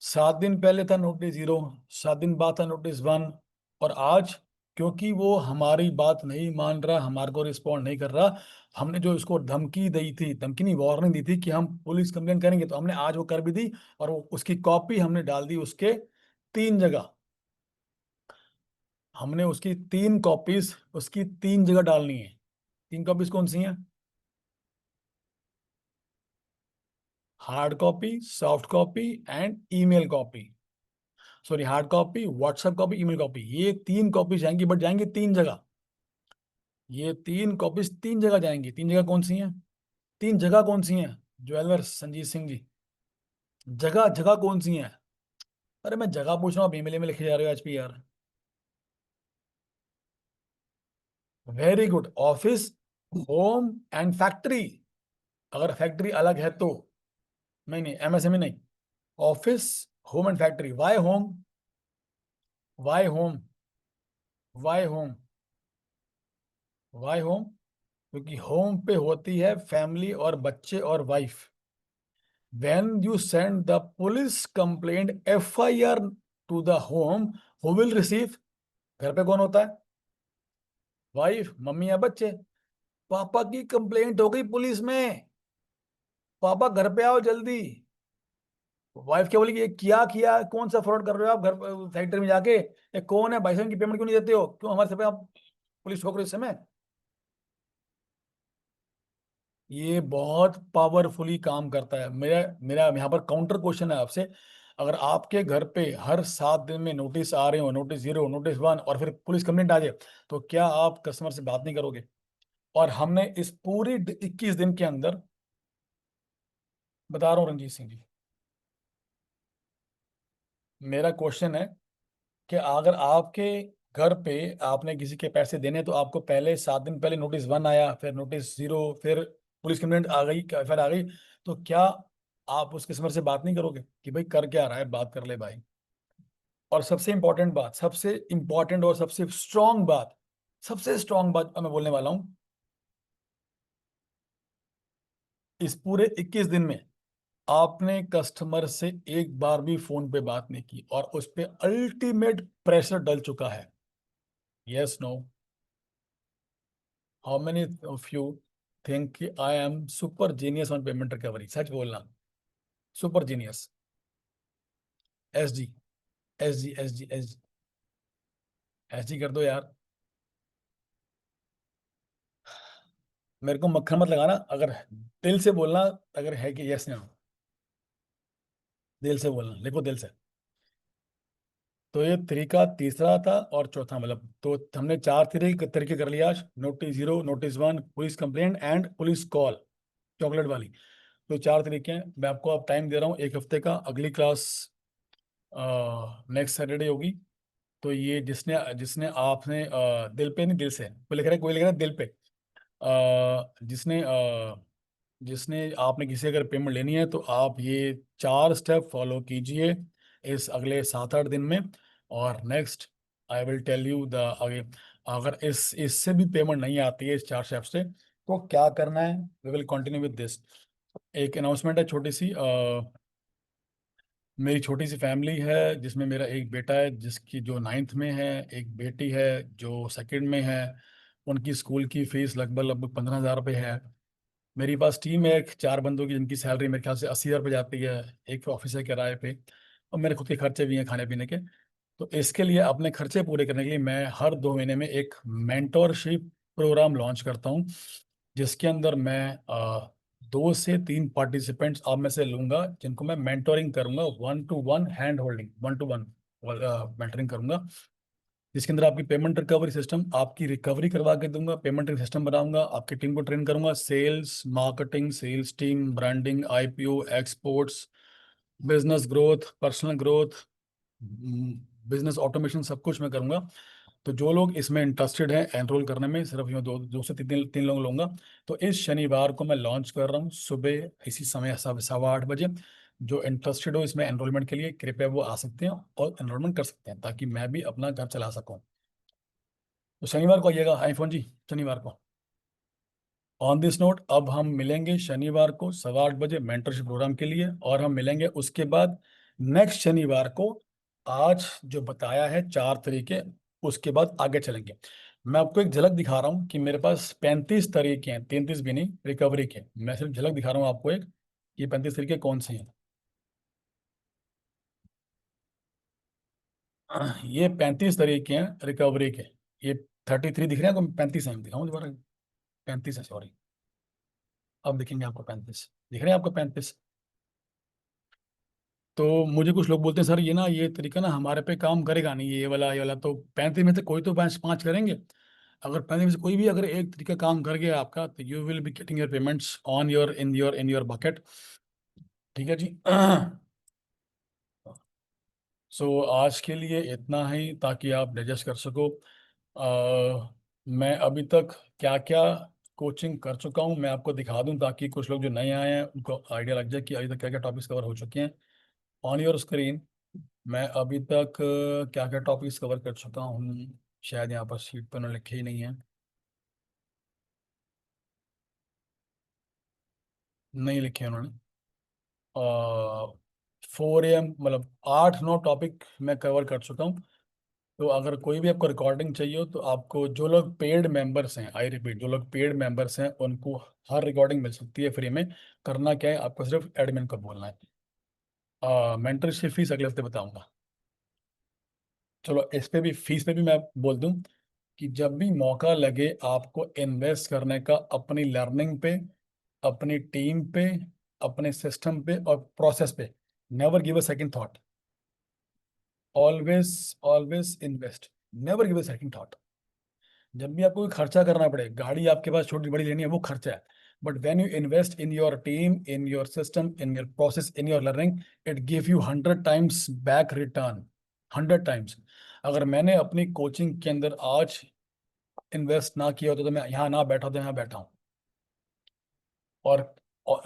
Speaker 1: 7 दिन पहले था नोटिस 0, 7 दिन बाद था नोटिस 1। और आज, क्योंकि वो हमारी बात नहीं मान रहा, हमारे को रिस्पॉन्ड नहीं कर रहा, हमने जो इसको धमकी दी थी, धमकी नहीं वार्निंग दी थी कि हम पुलिस कंप्लेंट करेंगे, तो हमने आज वो कर भी दी। और वो उसकी कॉपी हमने डाल दी उसके 3 जगह। हमने उसकी 3 जगह डालनी है। 3 कॉपीज कौन सी हैं? Hard copy, soft copy and email copy. Sorry, hard copy, WhatsApp copy, email copy, ये 3 कॉपी जाएंगी, बट जाएंगी 3 जगह। ये 3 कॉपीज 3 जगह जाएंगी। 3 जगह कौन सी हैं? 3 जगह कौन सी हैं? ज्वेलर संजीत सिंह जी, जगह जगह कौन सी हैं? अरे मैं जगह पूछ रहा हूँ, आप ईमेल में लिखे जा रहे हो HP यार। Very good. Office, home and factory. अगर फैक्ट्री अलग है तो नहीं, नहीं MSME नहीं। Office, home and factory. Why home? Why home? Why home? Why home? क्योंकि होम पे होती है फैमिली और बच्चे और wife. When you send the police complaint FIR to the home, who will receive? घर पे कौन होता है? वाइफ, मम्मी या बच्चे। पापा की कंप्लेंट हो गई पुलिस में, पापा घर पे आओ जल्दी। वाइफ क्या बोलेगी? ये क्या किया, कौन सा फ्रॉड कर रहे हो आप घर फैक्ट्री में जाके? ये कौन है भाई साहब, की पेमेंट क्यों नहीं देते हो, क्यों हमारे से पे आप पुलिस ठोक रहे हो इस समय? ये बहुत पावरफुली काम करता है। मेरा मेरा यहाँ पर काउंटर क्वेश्चन है आपसे। अगर आपके घर पे हर 7 दिन में नोटिस आ रहे हो, नोटिस 0, नोटिस 1, और फिर पुलिस कंप्लेंट आ जाए, तो क्या आप कस्टमर से बात नहीं करोगे? और हमने इस पूरी 21 दिन के अंदर, बता रहा हूँ रंजीत सिंह जी, मेरा क्वेश्चन है कि अगर आपके घर पे आपने किसी के पैसे देने, तो आपको पहले 7 दिन पहले नोटिस 1 आया, फिर नोटिस 0, फिर पुलिस कंप्लेंट आ गई, फिर आ गई, तो क्या आप उस कस्टमर से बात नहीं करोगे कि भाई कर क्या रहा है, बात कर ले भाई? और सबसे इंपॉर्टेंट बात, सबसे इंपॉर्टेंट और सबसे स्ट्रांग बात, सबसे स्ट्रांग बात मैं बोलने वाला हूं। इस पूरे 21 दिन में आपने कस्टमर से एक बार भी फोन पे बात नहीं की और उस पे अल्टीमेट प्रेशर डल चुका है। Yes no? How many of you think कि I am super genius on payment recovery? सच बोलना। Super genius. S G, S G, S G, S G, S G कर दो यार। मेरे को मक्खन मत लगाना, अगर दिल से बोलना, अगर है कि यस नो, दिल से बोलना, लिखो दिल से। तो ये तरीका तीसरा था और चौथा, मतलब तो हमने चार तरीके कर लिया आज। Notice zero, notice one, police complaint and police call, chocolate वाली। तो चार तरीके हैं। मैं आपको अब टाइम दे रहा हूँ एक हफ्ते का। अगली क्लास नेक्स्ट सैटरडे होगी। तो ये जिसने जिसने आपने दिल पे नहीं, दिल से कोई लिख रहा है, कोई लिख रहा है दिल पे। जिसने जिसने आपने किसी अगर पेमेंट लेनी है तो आप ये चार स्टेप फॉलो कीजिए इस अगले 7-8 दिन में। और next I will tell you the आगे। अगर इससे भी पेमेंट नहीं आती है इस चार स्टेप से, तो क्या करना है? We will continue with this. एक अनाउंसमेंट है छोटी सी। मेरी छोटी सी फैमिली है जिसमें मेरा एक बेटा है जिसकी जो 9th में है, एक बेटी है जो 2nd में है। उनकी स्कूल की फीस लगभग लगभग 15,000 रुपये है। मेरी पास टीम है एक 4 बंदों की जिनकी सैलरी मेरे ख्याल से 80,000 रुपये जाती है एक ऑफिस है किराए पे। और मेरे खुद के खर्चे भी हैं खाने पीने के। तो इसके लिए अपने खर्चे पूरे करने के लिए मैं हर 2 महीने में एक मेंटोरशिप प्रोग्राम लॉन्च करता हूँ, जिसके अंदर मैं 2 से 3 पार्टिसिपेंट्स आप में से लूंगा जिनको मैं मेंटोरिंग करूंगा, 1-to-1 hand holding, 1-to-1 mentoring करूंगा। जिसके अंदर आपकी पेमेंट रिकवरी सिस्टम, आपकी रिकवरी करवा के दूंगा, पेमेंट सिस्टम बनाऊंगा, आपकी टीम को ट्रेन करूंगा, sales marketing, sales team, branding, IPO, exports, business growth, personal growth, business automation, सब कुछ मैं करूंगा। तो जो लोग इसमें इंटरेस्टेड हैं एनरोल करने में, सिर्फ ये दो दो से तीन तीन लोग लूंगा। तो इस शनिवार को मैं लॉन्च कर रहा हूँ सुबह इसी समय 7:15 बजे। जो इंटरेस्टेड हो इसमें एनरोलमेंट के लिए, कृपया वो आ सकते हैं और एनरोलमेंट कर सकते हैं ताकि मैं भी अपना घर चला सकूँ। तो शनिवार को आइएगा आईफोन जी, शनिवार को। ऑन दिस नोट, अब हम मिलेंगे शनिवार को 8:15 बजे मेंटरशिप प्रोग्राम के लिए, और हम मिलेंगे उसके बाद नेक्स्ट शनिवार को। आज जो बताया है चार तरीके, उसके बाद आगे चलेंगे। मैं आपको एक झलक दिखा रहा हूँ कि मेरे पास 35 तरीके हैं, 33 भी नहीं, रिकवरी के। मैं सिर्फ झलक दिखा रहा हूँ आपको एक, ये 35 तरीके कौन से हैं। ये 35 तरीके हैं रिकवरी के। ये 33 दिख रहे हैं आपको, 35 हैं, दिखाऊँ दोबारा? 35 है, सॉरी। अब दिखेंगे आपको 35, दिख रहे हैं आपको 35? तो मुझे कुछ लोग बोलते हैं सर ये तरीका ना हमारे पे काम करेगा नहीं, ये वाला। तो 35 में से कोई तो 5 करेंगे। अगर 35 में से कोई भी अगर एक तरीका काम कर गया आपका, तो you will be getting your payments on your in your bucket. ठीक है जी। सो आज के लिए इतना ही ताकि आप डाइजेस्ट कर सको। मैं अभी तक क्या क्या कोचिंग कर चुका हूँ मैं आपको दिखा दूं, ताकि कुछ लोग जो नए आए हैं उनको आइडिया लग जाए कि अभी तक क्या क्या टॉपिक्स कवर हो चुके हैं। ऑन योर स्क्रीन मैं अभी तक क्या क्या टॉपिक्स कवर कर चुका हूँ, शायद यहाँ पर शीट पर ना लिखे ही नहीं है। नहीं लिखे उन्होंने। 4 AM मतलब 8-9 टॉपिक मैं कवर कर चुका हूँ। तो अगर कोई भी आपको रिकॉर्डिंग चाहिए हो, तो आपको जो लोग पेड मेंबर्स हैं, आई रिपीट, जो लोग पेड मेंबर्स हैं उनको हर रिकॉर्डिंग मिल सकती है फ्री में। करना क्या है, आपको सिर्फ एडमिन को बोलना है। मेंटरशिप फीस अगले हफ्ते बताऊंगा। चलो इस पे भी, फीस पे भी मैं बोल दूं कि जब भी मौका लगे आपको इन्वेस्ट करने का अपनी लर्निंग पे, अपनी टीम पे, अपने सिस्टम पे और प्रोसेस पे, never give a second thought. Always always invest, never give a second thought. जब भी आपको कोई खर्चा करना पड़े, गाड़ी आपके पास छोटी बड़ी लेनी है, वो खर्चा है। But when you invest in your team, in your system, in your process, in your learning, it give you 100 times back return. 100 times. अगर मैंने अपनी कोचिंग के अंदर आज इन्वेस्ट ना किया होता तो मैं यहाँ ना बैठा, तो यहाँ बैठा हूँ। और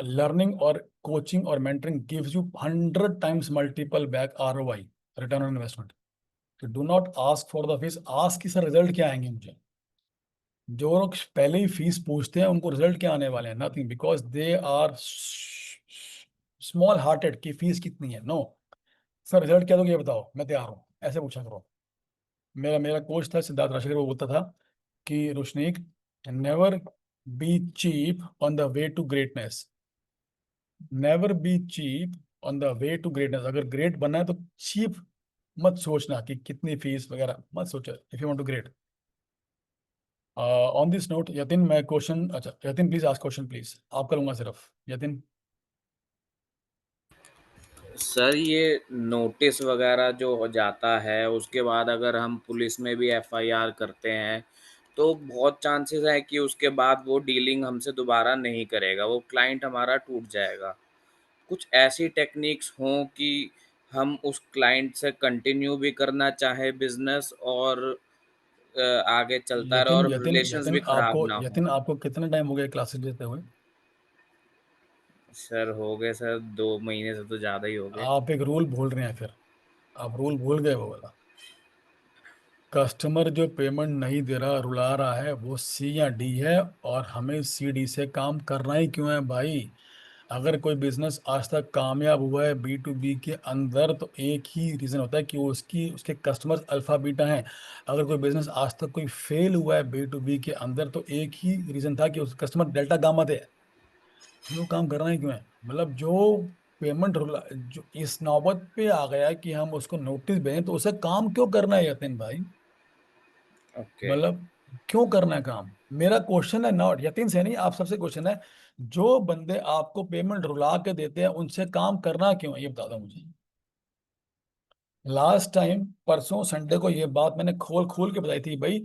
Speaker 1: लर्निंग और कोचिंग और mentoring gives you 100 times multiple back ROI, return on investment. तो do not ask for the fees, ask की सर रिजल्ट क्या आएंगे मुझे। जो लोग पहले ही फीस पूछते हैं उनको रिजल्ट क्या आने वाले हैं? Nothing, because they are small hearted की फीस कितनी है। नो सर, रिजल्ट क्या दोगे ये बताओ, मैं तैयार हूँ, ऐसे पूछा करो। मेरा मेरा कोच था सिद्धार्थ राशेकर, वो बोलता था कि Rushnik, never be cheap on the way to greatness, never be cheap on the way to greatness. अगर ग्रेट बनना है तो चीप मत सोचना कि कितनी फीस वगैरह मत सोचो, if you want to great. On this note Yatin, मैं क्वेश्चन, अच्छा Yatin please ask question please, आप करूंगा सिर्फ यतिन।
Speaker 2: सर ये नोटिस वगैरह जो हो जाता है उसके बाद अगर हम पुलिस में भी एफआईआर करते हैं तो बहुत चांसेस है कि उसके बाद वो डीलिंग हमसे दोबारा नहीं करेगा, वो क्लाइंट हमारा टूट जाएगा। कुछ ऐसी टेक्निक्स हों कि हम उस क्लाइंट से कंटिन्यू भी करना चाहें बिजनेस और आगे चलता रहे
Speaker 1: यतिन
Speaker 2: और
Speaker 1: यतिन
Speaker 2: रिलेशंस
Speaker 1: यतिन
Speaker 2: भी खराब
Speaker 1: आपको,
Speaker 2: ना हो।
Speaker 1: यतिन आपको कितना टाइम हो गया क्लासेस लेते हुए?
Speaker 2: सर हो गए सर, 2 महीने से तो ज़्यादा ही हो गए।
Speaker 1: आप एक रूल भूल रहे हैं फिर, आप रूल भूल गए वो वाला। कस्टमर जो पेमेंट नहीं दे रहा, रुला रहा है, वो सी या डी है, और हमें सी डी से काम करना ही क्यों है भाई? अगर कोई बिजनेस आज तक कामयाब हुआ है बी टू बी के अंदर, तो एक ही रीजन होता है कि वो उसकी उसके कस्टमर्स अल्फा बीटा हैं। अगर कोई बिजनेस आज तक कोई फेल हुआ है बी टू बी के अंदर, तो एक ही रीजन था कि उस कस्टमर डेल्टा गामा थे। हमें वो काम करना ही क्यों है? मतलब जो पेमेंट रुला, जो इस नौबत पे आ गया है कि हम उसको नोटिस भेजें, तो उसे काम क्यों करना है यतिन भाई?
Speaker 2: ओके।
Speaker 1: मतलब क्यों करना है काम? मेरा क्वेश्चन है नॉट यतीन से नहीं, आप सबसे क्वेश्चन है, जो बंदे आपको पेमेंट रुला के देते हैं उनसे काम करना क्यों है, ये बता दो मुझे। लास्ट टाइम परसों संडे को ये बात मैंने खोल खोल के बताई थी भाई।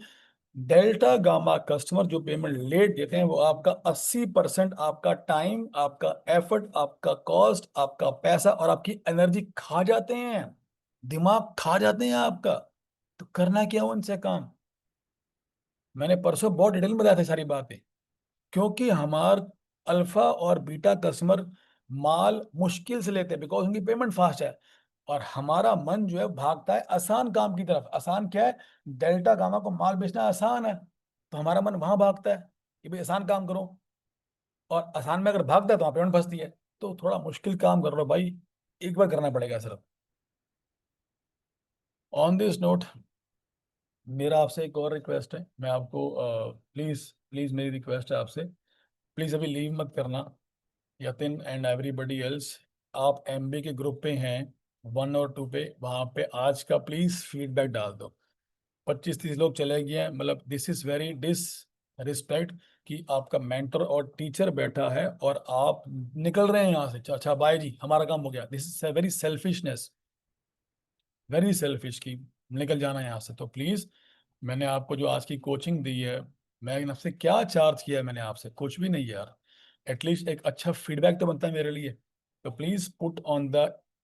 Speaker 1: डेल्टा गामा कस्टमर जो पेमेंट लेट देते हैं, वो आपका 80% आपका टाइम, आपका एफर्ट, आपका कॉस्ट, आपका पैसा और आपकी एनर्जी खा जाते हैं, दिमाग खा जाते हैं आपका। तो करना क्या है उनसे काम? मैंने परसों बहुत डिटेल में बताया था सारी बातें। क्योंकि हमार अल्फा और बीटा कस्टमर माल मुश्किल से लेते हैं, बिकॉज उनकी पेमेंट फास्ट है। और हमारा मन जो है भागता है आसान काम की तरफ। आसान क्या है? डेल्टा गामा को माल बेचना आसान है, तो हमारा मन वहां भागता है कि भाई आसान काम करो। और आसान में अगर भागता है तो वहां पेमेंट फंसती है। तो थोड़ा मुश्किल काम कर लो भाई, एक बार करना पड़ेगा सिर्फ। ऑन दिस नोट, मेरा आपसे एक और रिक्वेस्ट है, मैं आपको प्लीज प्लीज मेरी रिक्वेस्ट है आपसे, प्लीज अभी लीव मत करना, यतिन एंड एवरीबडी एल्स। आप एमबी के ग्रुप पे हैं, 1 और 2 पे, वहाँ पे आज का प्लीज फीडबैक डाल दो। 25-30 लोग चले गए हैं, मतलब this is very disrespect कि आपका मेंटर और टीचर बैठा है और आप निकल रहे हैं यहाँ से। अच्छा अच्छा बाय जी, हमारा काम हो गया। This is very selfishness, very selfish की निकल जाना यहाँ से। तो प्लीज, मैंने आपको जो आज की कोचिंग दी है, मैं आपसे क्या चार्ज किया है? मैंने आपसे कुछ भी नहीं यार। एटलीस्ट एक अच्छा फीडबैक तो बनता है मेरे लिए। तो please put on the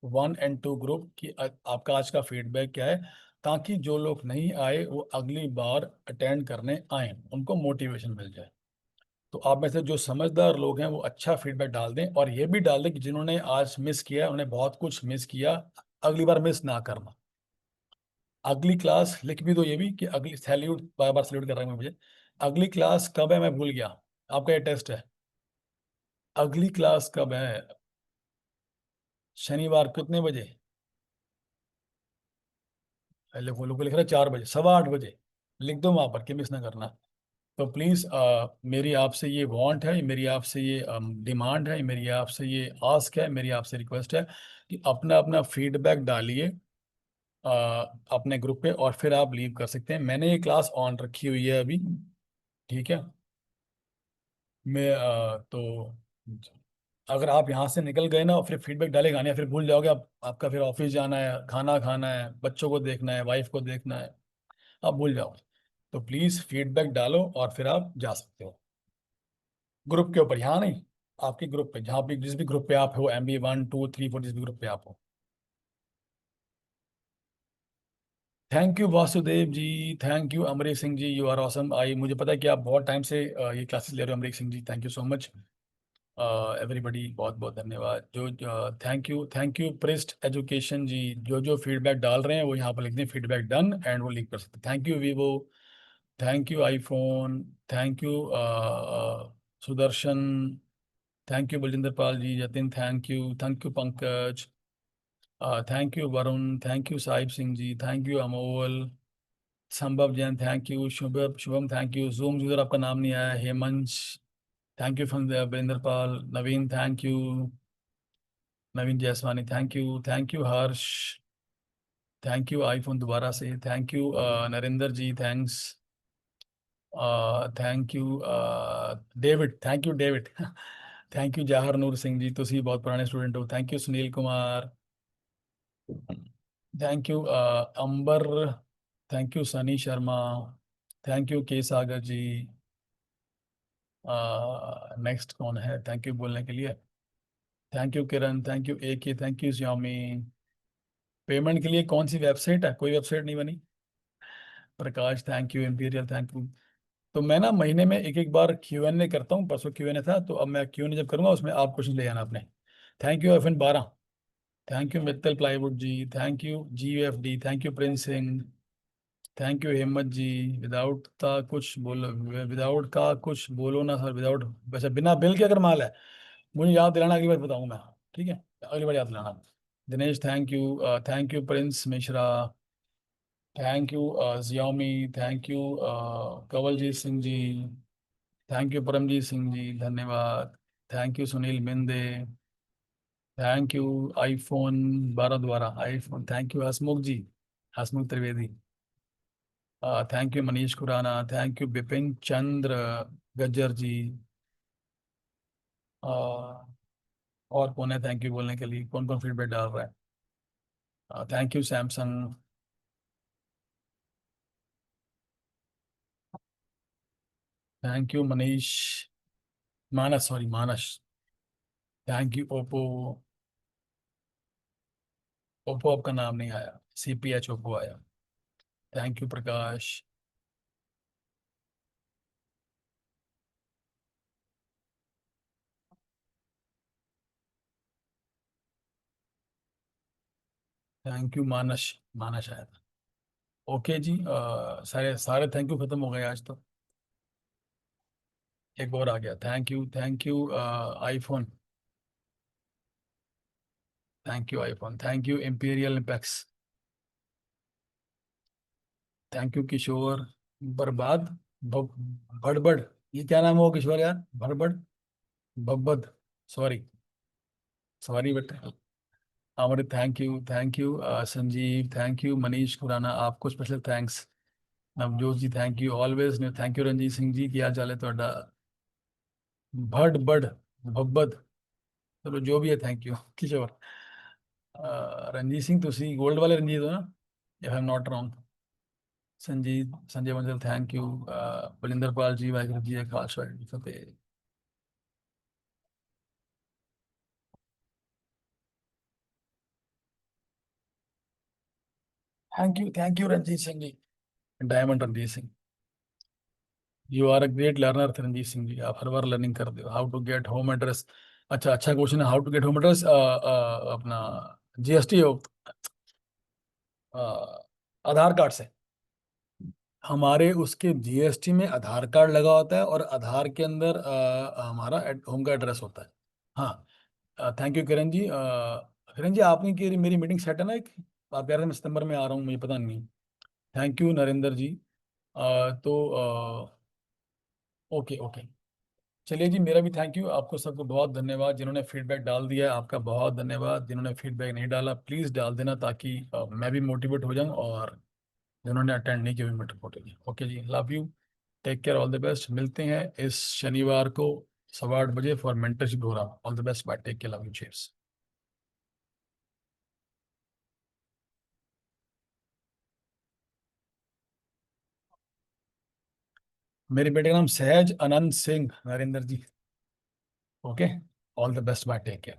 Speaker 1: 1 and 2 group कि आपका आज का फीडबैक क्या है, ताकि जो लोग नहीं आए वो अगली बार अटेंड करने आए, उनको मोटिवेशन मिल जाए। तो आप में से जो समझदार लोग हैं वो अच्छा फीडबैक डाल दें, और ये भी डाल दें कि जिन्होंने आज मिस किया, उन्हें बहुत कुछ मिस किया, अगली बार मिस ना करना। अगली क्लास लिख भी दो ये भी कि अगली, सैल्यूट, बार बार सैल्यूट कर रहा हूँ मैं मुझे। अगली क्लास कब है मैं भूल गया, आपका ये टेस्ट है। अगली क्लास कब है? शनिवार कितने बजे? लिखो लिखो, लिख रहे 4 बजे, 8:15 बजे। लिख दो वहां पर कि मिस ना करना। तो प्लीज, मेरी आपसे ये वांट है, मेरी आपसे ये डिमांड है, मेरी आपसे ये आस्क है, मेरी आपसे रिक्वेस्ट है कि अपना अपना फीडबैक डालिए अ, अपने ग्रुप पे, और फिर आप लीव कर सकते हैं। मैंने ये क्लास ऑन रखी हुई है अभी, ठीक है। मैं तो अगर आप यहाँ से निकल गए ना और फिर फीडबैक डालेगा नहीं, फिर भूल जाओगे आप, आपका फिर ऑफिस जाना है, खाना खाना है, बच्चों को देखना है, वाइफ को देखना है, आप भूल जाओगे। तो प्लीज फीडबैक डालो और फिर आप जा सकते हो ग्रुप के ऊपर, यहाँ नहीं, आपके ग्रुप पे, जहाँ भी जिस भी ग्रुप पे आप हो, MB 1 2 3 4, जिस भी ग्रुप पे आप हो। Thank you Vasudev ji, thank you Amrik Singh ji, you are awesome. I, मुझे पता है कि आप बहुत टाइम से ये क्लासेस ले रहे हो Amrik Singh ji, thank you so much. Everybody बहुत बहुत धन्यवाद। जो thank you Priest Education ji, जो जो फीडबैक डाल रहे हैं वो यहाँ पर लिख दें, फीडबैक डन, एंड वो लिख कर सकते। Thank you Vivo, thank you iPhone, thank you Sudarshan, thank you Baljinder Pal ji, Jatin thank you Pankaj, thank you Varun, thank you Sahib Singh ji, thank you Amol, Sambhav Jain thank you, Shubham Shubham thank you, zoom user आपका नाम नहीं आया, Hemansh thank you from Barinder Pal, Naveen thank you, Naveen Jaiswani thank you Harsh, thank you iPhone दोबारा से, thank you Narendra ji thanks, thank you David, thank you David thank you Jawahar Noor Singh ji, तुसी बहुत पुराने स्टूडेंट हो, thank you Sunil Kumar, thank you Ambar, thank you Sunny Sharma, thank you K Sagar ji, next कौन है थैंक यू बोलने के लिए, thank you Kiran, thank you A K, thank you श्यामी। Payment के लिए कौन सी वेबसाइट है, कोई वेबसाइट नहीं बनी। Prakash thank you, Imperial thank you. तो मैं ना महीने में एक एक बार Q&A करता हूँ, परसों Q&A था, तो अब मैं Q&A जब करूँगा उसमें आप क्वेश्चन ले आना अपने। Thank you FN12, thank you Mittal plywood ji, thank you GUFD, thank you Prince Singh, thank you Hemant ji. Without का कुछ बोलो ना सर, विदाउट वैसे बिना बिल के अगर माल है मुझे याद दिलाना, अगली बार बताऊंगा मैं, ठीक है, अगली बार याद दिलाना। Dinesh thank you Prince Mishra, thank you Xiaomi, thank you Kanwaljit Singh ji, thank you Paramjit Singh ji धन्यवाद, thank you Sunil Minde, thank you iPhone 12 द्वारा iPhone, thank you Hasmukh ji, Hasmukh Trivedi, thank you Manish Khurana, thank you Bipin Chandra Gajjar ji, और कौन है थैंक यू बोलने के लिए, कौन कौन फीडबैक डाल रहा है, thank you Samsung, thank you Manish, Manas sorry Manas, thank you Oppo, Oppo आपका नाम नहीं आया, CPH ओप्पो आया, thank you Prakash, thank you Manas, Manas आया था। ओके जी, सारे सारे थैंक यू खत्म हो गए आज तो, एक और आ गया, thank you iPhone, thank you iPhone, thank you Imperial Impex, thank you Kishore, बर्बाद भड़बड़, ये क्या नाम हो किशोर यार, भड़बड़ बब्बद, सॉरी सॉरी बेटा, Amrit thank you Sanjeev, thank you Manish Khurana, आपको special thanks, Navjot ji thank you always, thank you Ranjit Singh ji, क्या चाल है ਤੁਹਾਡਾ, भड़ बड़ भब्बद, चलो जो भी है थैंक यू किशोर, रंजीत सिंह तुसी गोल्ड वाले रंजीत हो ना, if I am not wrong, Sanjit Sanjay Manjal thank you, Balinder Pal ji Waheguru ji का खालसा वाहिगुरू जी की फतेह, thank you Ranjit Singh ji, diamond Ranjit Singh, you are a great learner Ranjit Singh ji, आप हर बार लर्निंग करते हो, how to get home address, अच्छा अच्छा क्वेश्चन है, how to get home address, अपना GST आधार कार्ड से, हमारे उसके GST में आधार कार्ड लगा होता है, और आधार के अंदर हमारा होम का एड्रेस होता है। हाँ, थैंक यू किरण जी, किरण जी आपने की मेरी मीटिंग सेट है ना एक, आप कह रहे थे मैं सितंबर में आ रहा हूँ, मुझे पता नहीं। थैंक यू नरेंद्र जी, तो ओके ओके, चलिए जी, मेरा भी थैंक यू, आपको सबको बहुत धन्यवाद, जिन्होंने फीडबैक डाल दिया है आपका बहुत धन्यवाद, जिन्होंने फीडबैक नहीं डाला प्लीज़ डाल देना, ताकि मैं भी मोटिवेट हो जाऊँ, और जिन्होंने अटेंड नहीं किया भी मोटिवेट हो जाए। ओके जी, love you, take care, all the best, मिलते हैं इस शनिवार को 8:15 for mentorship program, all the best, bye, take care, love you, cheers. मेरे बेटे का नाम Sahaj Anand Singh Narendra ji, okay, all the best, bye, take care.